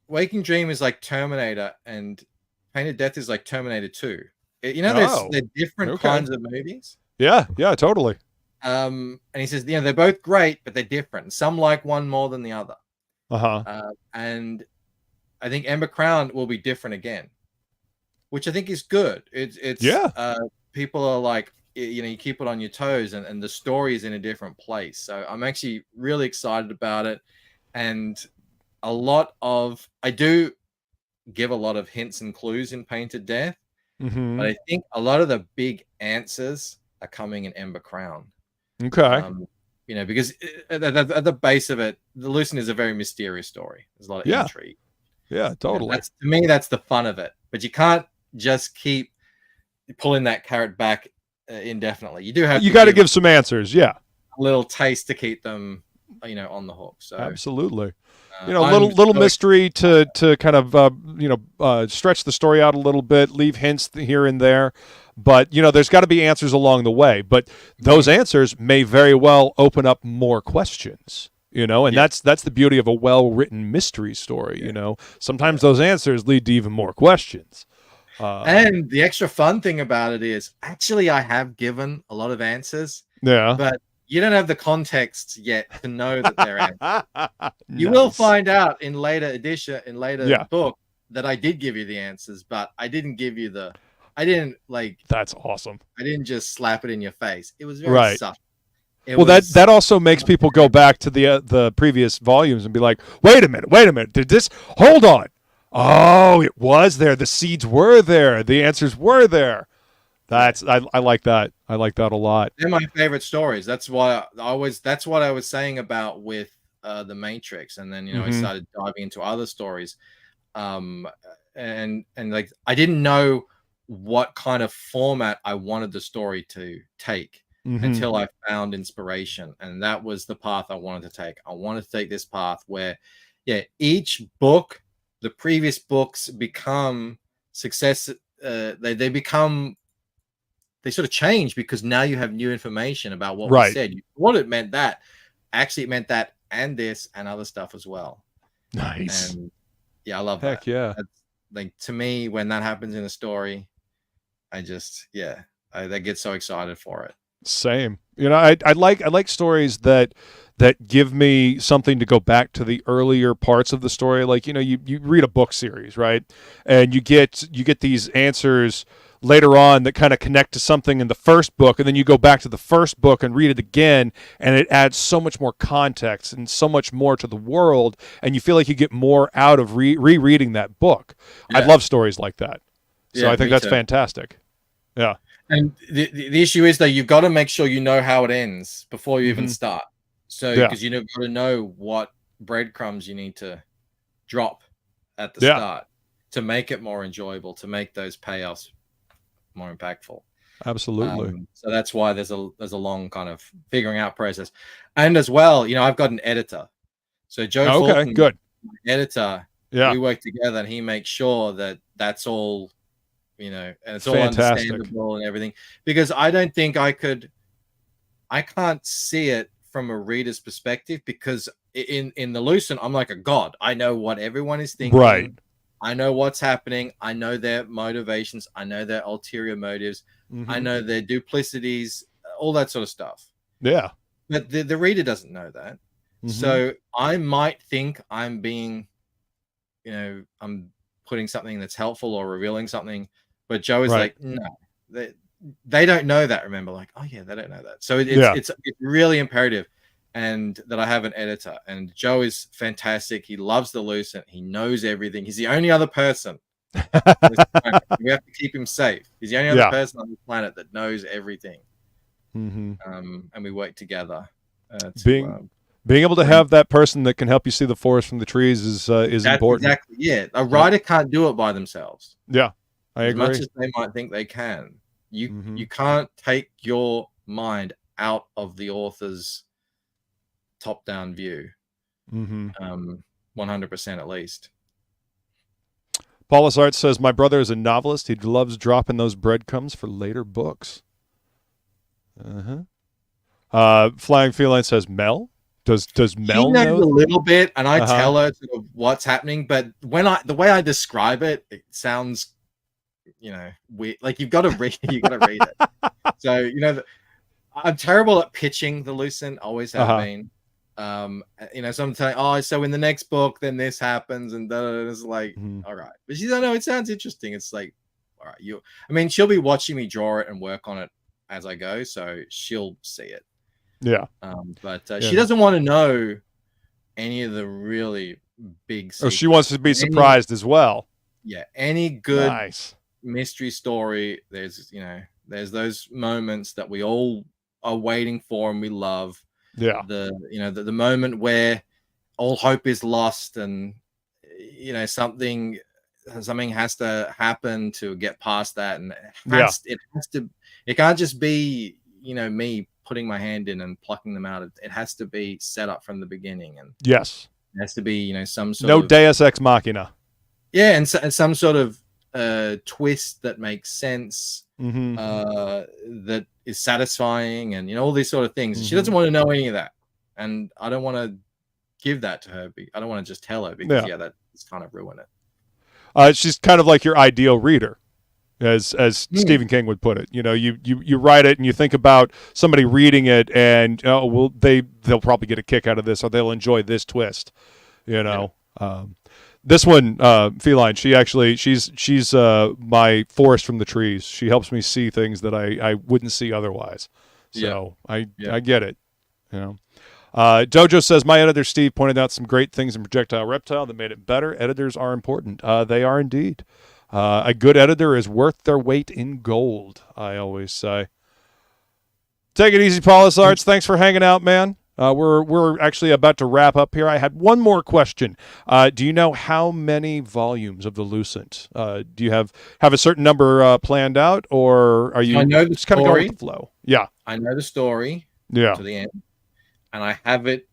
Waking Dream is like Terminator and Painted Death is like Terminator 2. They're different kinds of movies. Yeah, totally. And he says, they're both great, but they're different. Some like one more than the other. And I think Ember Crown will be different again, which I think is good. People are like, you keep it on your toes, and the story is in a different place. So I'm actually really excited about it. And I do give a lot of hints and clues in Painted Death, but I think a lot of the big answers are coming in Ember Crown. Okay. Because at the base of it, the Lucent is a very mysterious story. There's a lot of intrigue. Yeah, totally. To me, that's the fun of it. But you can't just keep pulling that carrot back indefinitely. You got to give some answers. Yeah, a little taste to keep them, on the hook. So absolutely. Little mystery to kind of stretch the story out a little bit, leave hints here and there. But there's got to be answers along the way. But those answers may very well open up more questions. And that's the beauty of a well-written mystery story. Sometimes those answers lead to even more questions. And the extra fun thing about it is, actually, I have given a lot of answers. Yeah, but you don't have the context yet to know that they're answers. You will find out in later book that I did give you the answers, but I didn't give you that's awesome. I didn't just slap it in your face. It was very subtle. That also makes people go back to the previous volumes and be like, wait a minute, did this? Hold on. Oh, it was there. The seeds were there. The answers were there. I like that. I like that a lot. They're my favorite stories. That's why that's what I was saying about with the Matrix, and then I started diving into other stories, and like I didn't know what kind of format I wanted the story to take until I found inspiration, and that was the path I wanted to take. I wanted to take this path where, each book, the previous books become success. They sort of change because now you have new information about what we said. What it meant that. Actually, it meant that and this and other stuff as well. Nice. And yeah, I love Heck that. yeah. That's, like, to me, when that happens in a story, I get so excited for it. Same. You know, I like stories that give me something to go back to the earlier parts of the story. Like, you know, you read a book series, right? And you get these answers later on that kind of connect to something in the first book, and then you go back to the first book and read it again, and it adds so much more context and so much more to the world, and you feel like you get more out of rereading that book. I Yeah. love stories like that. So Yeah, I think me that's too. fantastic. Yeah. And the issue is that you've got to make sure you know how it ends before you even start. So, Yeah. because you've got to know what breadcrumbs you need to drop at the Yeah. start to make it more enjoyable, to make those payoffs more impactful. Absolutely. So that's why there's a long kind of figuring out process. And as well, you know, I've got an editor. So Joe Fulton, good. my editor, Yeah. we work together, and he makes sure that that's all, you know, and it's all Fantastic. understandable and everything. Because I don't think I can't see it from a reader's perspective, because in the Lucent, I'm like a god. I know what everyone is thinking. Right. I know what's happening. I know their motivations. I know their ulterior motives. I know their duplicities, all that sort of stuff. Yeah. But the reader doesn't know that. So I might think I'm being, you know, I'm putting something that's helpful or revealing something, but Joe is like, no, they don't know that. Remember, like, oh yeah, they don't know that. So it's really imperative, and that I have an editor. And Joe is fantastic. He loves the Lucent. He knows everything. He's the only other person. We have to keep him safe. He's the only other person on the planet that knows everything. And we work together. Being able to have that person that can help you see the forest from the trees is important. Exactly. Yeah, a writer can't do it by themselves. Yeah, I agree. As much as they might think they can, you can't take your mind out of the author's top-down view. 100% at least. Paulus Art says, my brother is a novelist. He loves dropping those breadcrumbs for later books. Flying Feline says, Mel? Does Mel know? A little bit, and I tell her sort of what's happening, but the way I describe it, it sounds, you know, weird. Like, you've got to read it. So, you know, I'm terrible at pitching the Lucent, always have been. You know, so I'm telling, oh, so in the next book, then this happens, and it's like, all right. But she don't know, it sounds interesting. It's like, all right, I mean, she'll be watching me draw it and work on it as I go, so she'll see it. Yeah. But she doesn't want to know any of the really big secrets. She wants to be surprised as well. Yeah, any good mystery story, there's those moments that we all are waiting for and we love. Yeah. The moment where all hope is lost, and you know, something has to happen to get past that, and it can't just be, you know, me putting my hand in and plucking them out. It has to be set up from the beginning, and yes, it has to be, you know, some sort of Deus Ex Machina. Yeah, and some sort of twist that makes sense, that is satisfying, and you know, all these sort of things. She doesn't want to know any of that, and I don't want to give that to her. I don't want to just tell her, because that's kind of ruin it. She's kind of like your ideal reader, as Stephen King would put it. You know, you write it and you think about somebody reading it, and they'll probably get a kick out of this, or they'll enjoy this twist. You know, this one, Feline, she's my forest from the trees. She helps me see things that I wouldn't see otherwise. So I get it. You know. Dojo says, my editor Steve pointed out some great things in Projectile Reptile that made it better. Editors are important. They are indeed. A good editor is worth their weight in gold, I always say. Take it easy, Paulus Arts. Thanks for hanging out, man. We're actually about to wrap up here. I had one more question. Do you know how many volumes of the Lucent? Do you have a certain number planned out, or are you just kind of going with the flow? Yeah. I know the story to the end, and I have it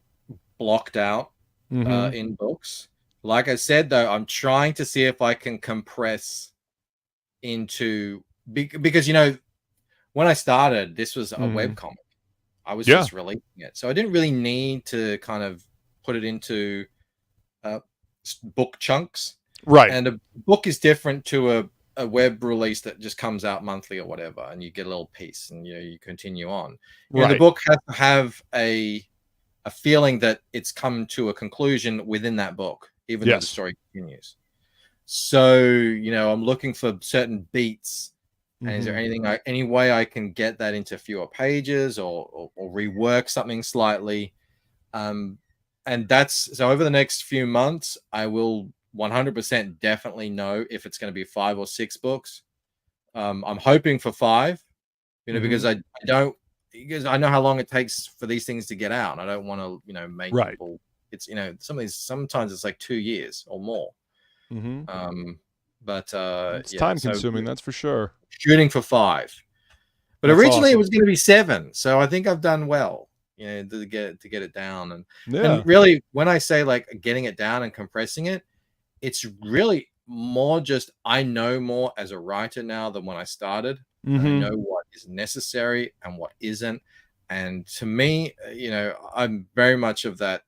blocked out in books. Like I said, though, I'm trying to see if I can compress into, because, you know, when I started, this was a webcomic. I was just releasing it. So I didn't really need to kind of put it into book chunks. Right. And a book is different to a web release that just comes out monthly or whatever, and you get a little piece, and you continue on. You know, the book has to have a feeling that it's come to a conclusion within that book, even though the story continues. So, I'm looking for certain beats. And is there any way I can get that into fewer pages or rework something slightly? And so over the next few months, I will 100% definitely know if it's going to be 5 or 6 books. I'm hoping for 5, because I know how long it takes for these things to get out. And I don't want to, make people. It's sometimes it's like 2 years or more. But it's time consuming, that's for sure. Shooting for 5, but that's originally awesome. It was going to be 7, so I think I've done well, to get it down. And really, when I say like getting it down and compressing it, it's really more just I know more as a writer now than when I started. I know what is necessary and what isn't, and to me, I'm very much of that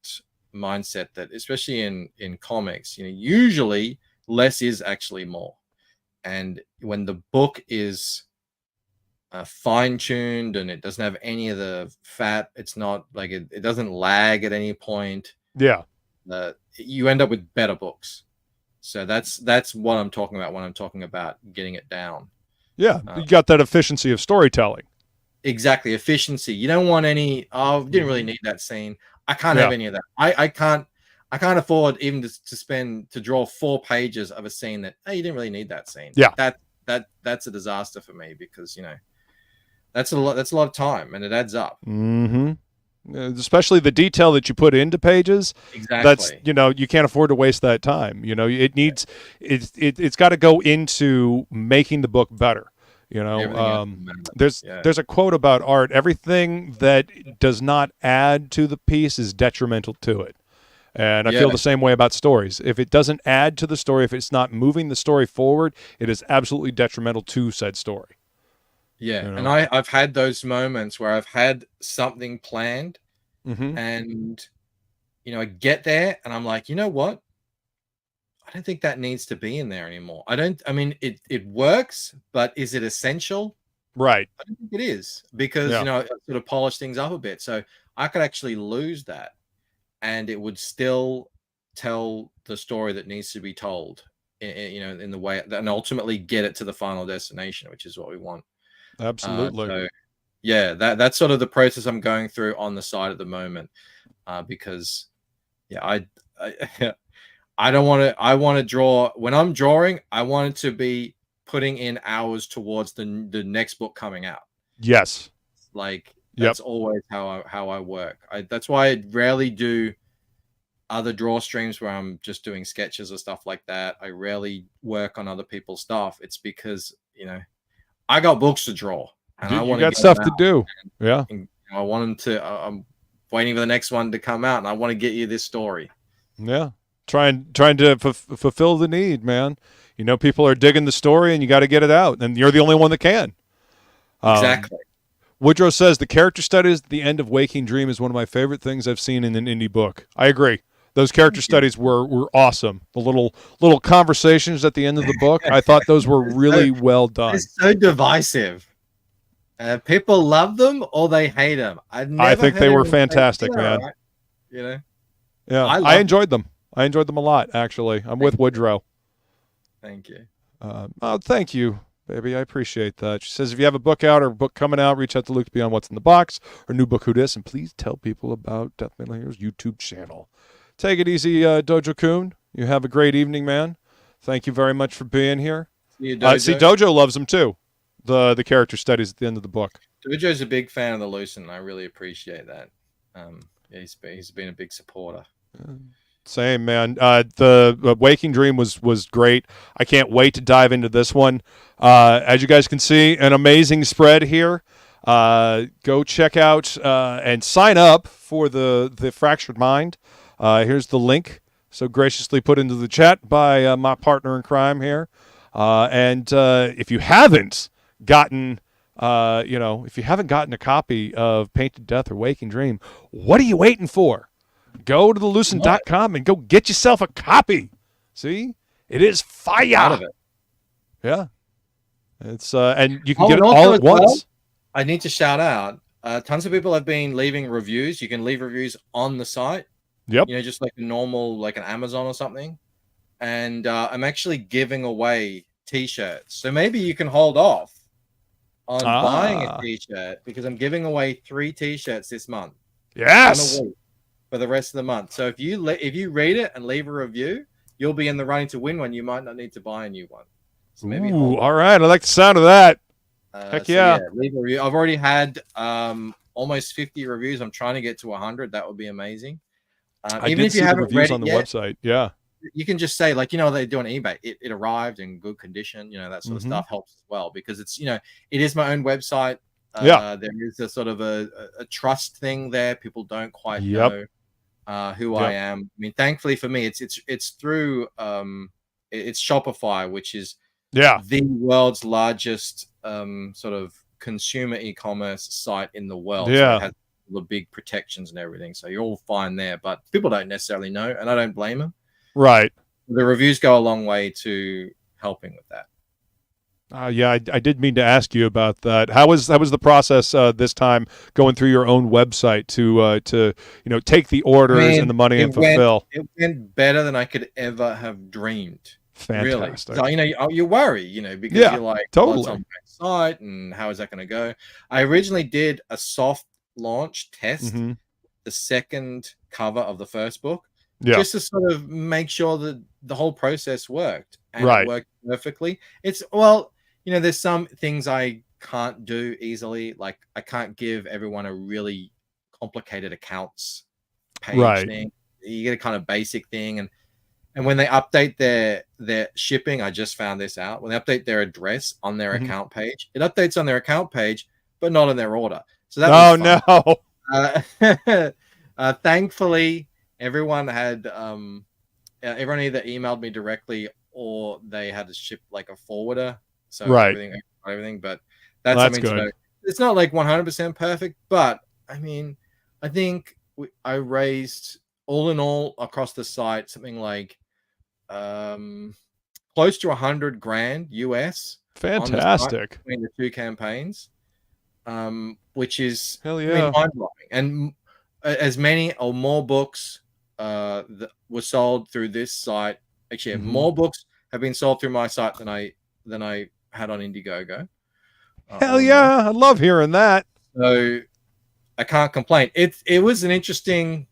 mindset that, especially in comics, usually less is actually more. And when the book is fine-tuned and it doesn't have any of the fat, it's not like it doesn't lag at any point. You end up with better books. So that's what I'm talking about when I'm talking about getting it down. You got that efficiency of storytelling. Exactly, efficiency. You don't want any. Oh, didn't really need that scene. I can't have any of that. I can't afford even to draw 4 pages of a scene that, hey, you didn't really need that scene. That's a disaster for me, because that's a lot of time, and it adds up. Especially the detail that you put into pages. That's you can't afford to waste that time. It needs it's got to go into making the book better. There's a quote about art: everything that does not add to the piece is detrimental to it. And I feel the same way about stories. If it doesn't add to the story, if it's not moving the story forward, it is absolutely detrimental to said story. And I've had those moments where I've had something planned, and I get there and I'm like, you know what? I don't think that needs to be in there anymore. I mean, it works, but is it essential? Right. I don't think it is, because I sort of polish things up a bit. So I could actually lose that, and it would still tell the story that needs to be told, in the way, and ultimately get it to the final destination, which is what we want. Absolutely. That's sort of the process I'm going through on the side at the moment, because I don't want to. I want to draw. When I'm drawing, I want it to be putting in hours towards the next book coming out. Yes. That's always how I work. That's why I rarely do other draw streams where I'm just doing sketches or stuff like that. I rarely work on other people's stuff. It's because I got books to draw, and I want to get stuff to do. And I want them to. I'm waiting for the next one to come out, and I want to get you this story. Trying to fulfill the need, man. People are digging the story, and you got to get it out, and you're the only one that can. Exactly. Woodrow says the character studies at the end of Waking Dream is one of my favorite things I've seen in an indie book. I agree. Those character studies were awesome. The little conversations at the end of the book, I thought those were really well done. It's so divisive. People love them or they hate them. I think they were fantastic, man. Right? I enjoyed them. I enjoyed them a lot, actually. I'm with Woodrow. Thank you. Thank you, baby. I appreciate that. She says, if you have a book out or a book coming out, reach out to Luke beyond what's in the box or New Book Who Dis, and please tell people about DeathMetalHero's YouTube channel. Take it easy, Dojo-kun. You have a great evening, man. Thank you very much for being here. See you, Dojo. Dojo loves them, too, the character studies at the end of the book. Dojo's a big fan of the Lucent, and I really appreciate that. He's been a big supporter. Same, man. The Waking Dream was great. I can't wait to dive into this one. As you guys can see, an amazing spread here. Go check out and sign up for the Fractured Mind. Here's the link, so graciously put into the chat by my partner in crime here. And if you haven't gotten, if you haven't gotten a copy of Painted Death or Waking Dream, what are you waiting for? Go to the Lucent.com and go get yourself a copy. See? It is fire. Out of it. Yeah. It's and you can get it all at once. Well, I need to shout out. Tons of people have been leaving reviews. You can leave reviews on the site. Yep. You know, just like a normal, like an Amazon or something. And I'm actually giving away T-shirts. So maybe you can hold off on buying a T-shirt because I'm giving away 3 T-shirts this month. Yes. For the rest of the month. So if you read it and leave a review, you'll be in the running to win one. You might not need to buy a new one. So maybe all right. I like the sound of that. Heck yeah. Leave a review. I've already had almost 50 reviews. I'm trying to get to 100. That would be amazing. Even if you haven't read it on the yet, website, yeah, you can just say, like, you know, they do on eBay. It arrived in good condition. You know, that sort of stuff helps as well because it's, you know, it is my own website. There is a sort of a trust thing there. People don't quite know who I am. I mean, thankfully for me, it's through it's Shopify, which is the world's largest sort of consumer e-commerce site in the world. So it has the big protections and everything, so you're all fine there. But people don't necessarily know, and I don't blame them. Right. The reviews go a long way to helping with that. Yeah, I did mean to ask you about that. How was the process this time going through your own website to you know, take the orders and the money and fulfill? It went better than I could ever have dreamed. Fantastic. Really. So, you know, you worry, you know, because you're like, totally. What's on my site and how is that going to go? I originally did a soft launch test, the second cover of the first book, just to sort of make sure that the whole process worked and it worked perfectly. It's, well, you know, there's some things I can't do easily. Like I can't give everyone a really complicated accounts page thing. You get a kind of basic thing. And when they update their shipping, I just found this out. When they update their address on their account page, it updates on their account page, but not on their order. So that was fun. Thankfully, everyone had everyone either emailed me directly or they had to ship like a forwarder. So everything, but that's something good. To know. It's not like 100% perfect, but I mean, I think I raised all in all across the site something like close to $100,000 US. Fantastic. Between the 2 campaigns, which is mind-blowing. And as many or more books that were sold through this site. Actually, more books have been sold through my site than I had on Indiegogo. Hell yeah, I love hearing that. So I can't complain. It was an interesting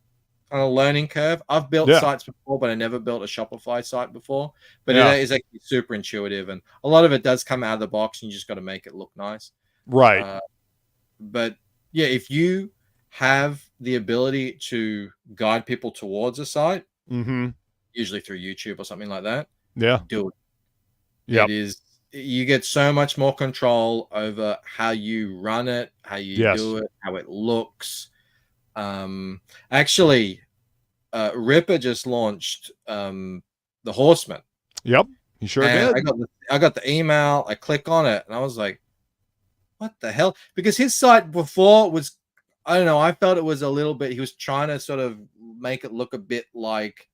learning curve. I've built sites before, but I never built a Shopify site before. But it is actually super intuitive, and a lot of it does come out of the box, and you just got to make it look nice. Right. But yeah, if you have the ability to guide people towards a site, usually through YouTube or something like that, do it. Yeah, it is. You get so much more control over how you run it, how you do it, how it looks. Actually, Ripper just launched the Horsemen. Yep, he sure did. I got the email. I click on it, and I was like, "What the hell?" Because his site before was, I don't know. I felt it was a little bit. He was trying to sort of make it look a bit like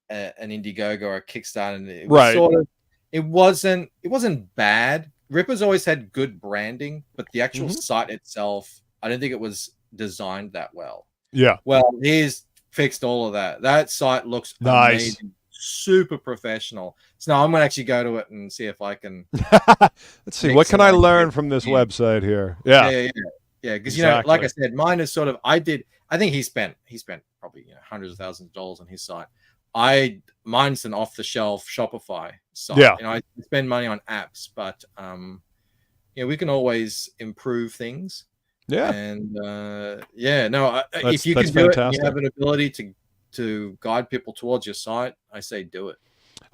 an Indiegogo or a Kickstarter, and it was sort of. It wasn't bad. Ripper's always had good branding, but the actual site itself, I don't think it was designed that well. Yeah. Well, he's fixed all of that. That site looks amazing, super professional. So now I'm gonna actually go to it and see if I can. Let's see. What can I learn from this website here? Yeah. Because you know, like I said, mine is sort of. I think he spent probably hundreds of thousands of dollars on his site. Mine's an off-the-shelf Shopify site. Yeah, I spend money on apps, but we can always improve things. Yeah, and if you can do it, and you have an ability to guide people towards your site, I say do it.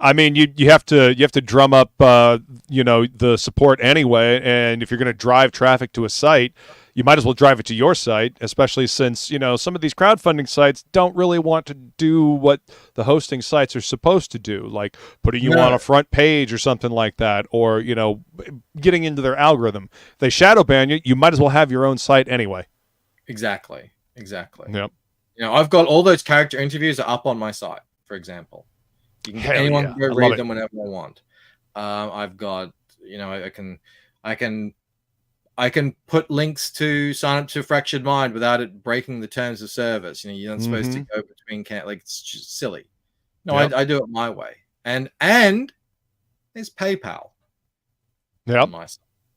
I mean, you have to drum up the support anyway, and if you're going to drive traffic to a site, you might as well drive it to your site, especially since some of these crowdfunding sites don't really want to do what the hosting sites are supposed to do, like putting you on a front page or something like that, or getting into their algorithm. If they shadow ban you, you might as well have your own site anyway. Exactly. Yep. You know, I've got all those character interviews are up on my site, for example. You can anyone can go read them whenever they want. I've got, you know, I can put links to sign up to Fractured Mind without it breaking the terms of service. You know, you're not supposed to go between like it's just silly. No, I do it my way. And there's PayPal. Yeah.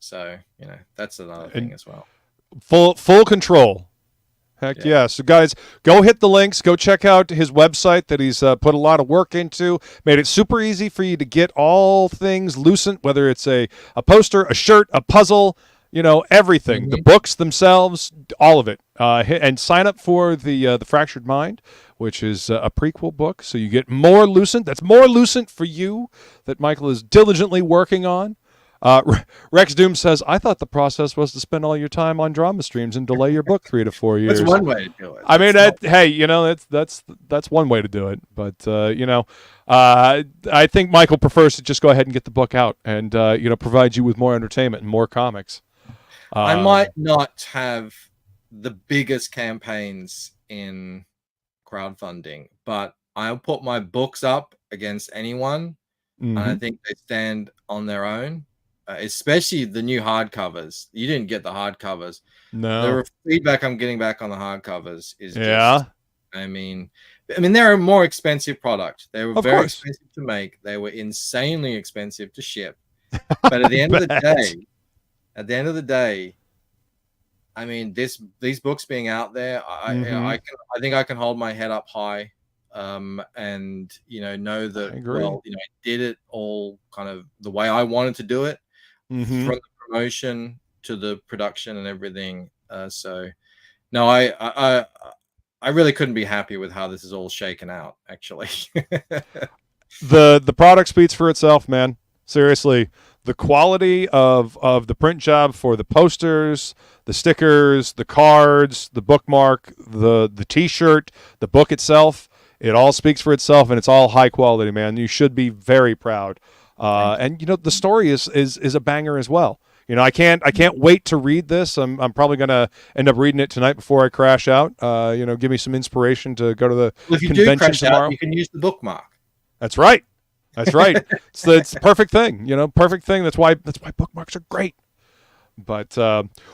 So, you know, that's another thing as well. Full control. Heck yeah. So, guys, go hit the links. Go check out his website that he's put a lot of work into. Made it super easy for you to get all things Lucent, whether it's a poster, a shirt, a puzzle, you know, everything. The books themselves, all of it. And sign up for the Fractured Mind, which is a prequel book. So you get more Lucent. That's more Lucent for you that Michael is diligently working on. Rex Doom says, I thought the process was to spend all your time on drama streams and delay your book 3 to 4 years. That's one way to do it. I mean, hey, you know, that's one way to do it. But, you know, I think Michael prefers to just go ahead and get the book out and, you know, provide you with more entertainment and more comics. I might not have the biggest campaigns in crowdfunding, but I'll put my books up against anyone. And I think they stand on their own. Especially the new hardcovers. You didn't get the hardcovers. No. The feedback I'm getting back on the hardcovers is just, I mean, they're a more expensive product. They were very expensive to make. They were insanely expensive to ship. But at the end of the day, I mean, these books being out there, I think I can hold my head up high, and you know that well, you know, I did it all kind of the way I wanted to do it. From the promotion to the production and everything. So no, I really couldn't be happy with how this is all shaken out, actually. The product speaks for itself, man. Seriously. The quality of the print job for the posters, the stickers, the cards, the bookmark, the t-shirt, the book itself, it all speaks for itself, and it's all high quality, man. You should be very proud. And you know, the story is a banger as well. You know, I can't wait to read this. I'm probably gonna end up reading it tonight before I crash out. You know, give me some inspiration to go to the convention tomorrow. You can use the bookmark. That's right. That's right. it's the perfect thing. You know, perfect thing. That's why bookmarks are great. But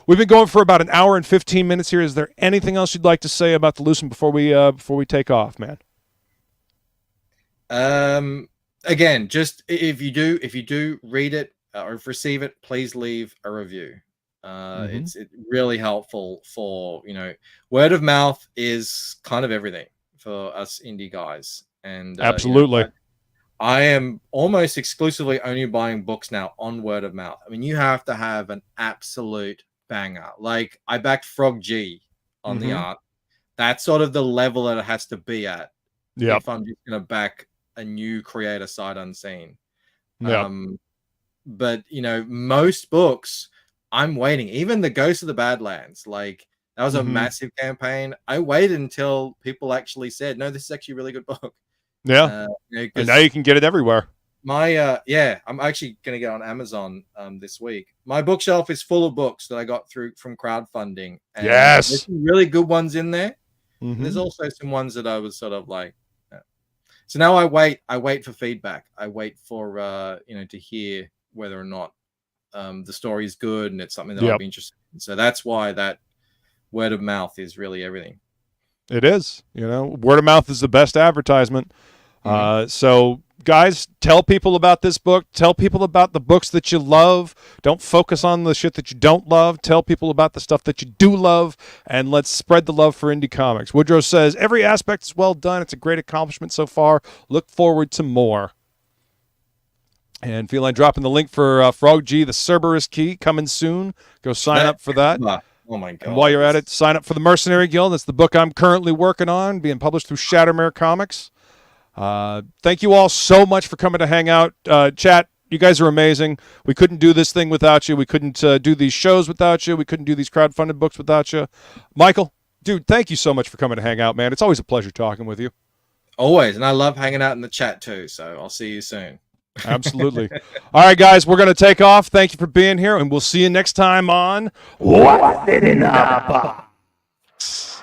we've been going for about an hour and 15 minutes here. Is there anything else you'd like to say about the Lucent before we take off, man? Again, just if you do read it or receive it, please leave a review. It's really helpful for, you know, word of mouth is kind of everything for us indie guys. And absolutely, you know, I am almost exclusively only buying books now on word of mouth. I mean, you have to have an absolute banger. Like I backed Frog G on the art. That's sort of the level that it has to be at. Yeah, if I'm just gonna back a new creator sight unseen. But you know, most books I'm waiting, even the Ghost of the Badlands, like that was a massive campaign. I waited until people actually said, no, this is actually a really good book. Yeah. You know, and now you can get it everywhere. My I'm actually gonna get on Amazon this week. My bookshelf is full of books that I got from crowdfunding. And there's some really good ones in there. There's also some ones that I was sort of like, so now I wait for feedback. I wait for you know, to hear whether or not the story is good and it's something that I'll be interested in. So that's why that word of mouth is really everything. It is. You know, word of mouth is the best advertisement. So guys, tell people about this book. Tell people about the books that you love. Don't focus on the shit that you don't love. Tell people about the stuff that you do love, and let's spread the love for indie comics. Woodrow says, every aspect is well done. It's a great accomplishment so far. Look forward to more. And Feline dropping the link for Frog G, the Cerberus Key, coming soon. Go sign up for that. Oh my God. And while you're at it, sign up for the Mercenary Guild. That's the book I'm currently working on, being published through Shattermare Comics. Thank you all so much for coming to hang out. Chat, you guys are amazing. We couldn't do this thing without you. We couldn't do these shows without you. We couldn't do these crowdfunded books without you. Michael, dude, thank you so much for coming to hang out, man. It's always a pleasure talking with you. Always. And I love hanging out in the chat too. So I'll see you soon. Absolutely. All right, guys, we're going to take off. Thank you for being here, and we'll see you next time on What's in a Box?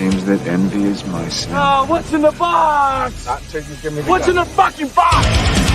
seems that envy is my sin. Oh, what's in the box? What's in the fucking box?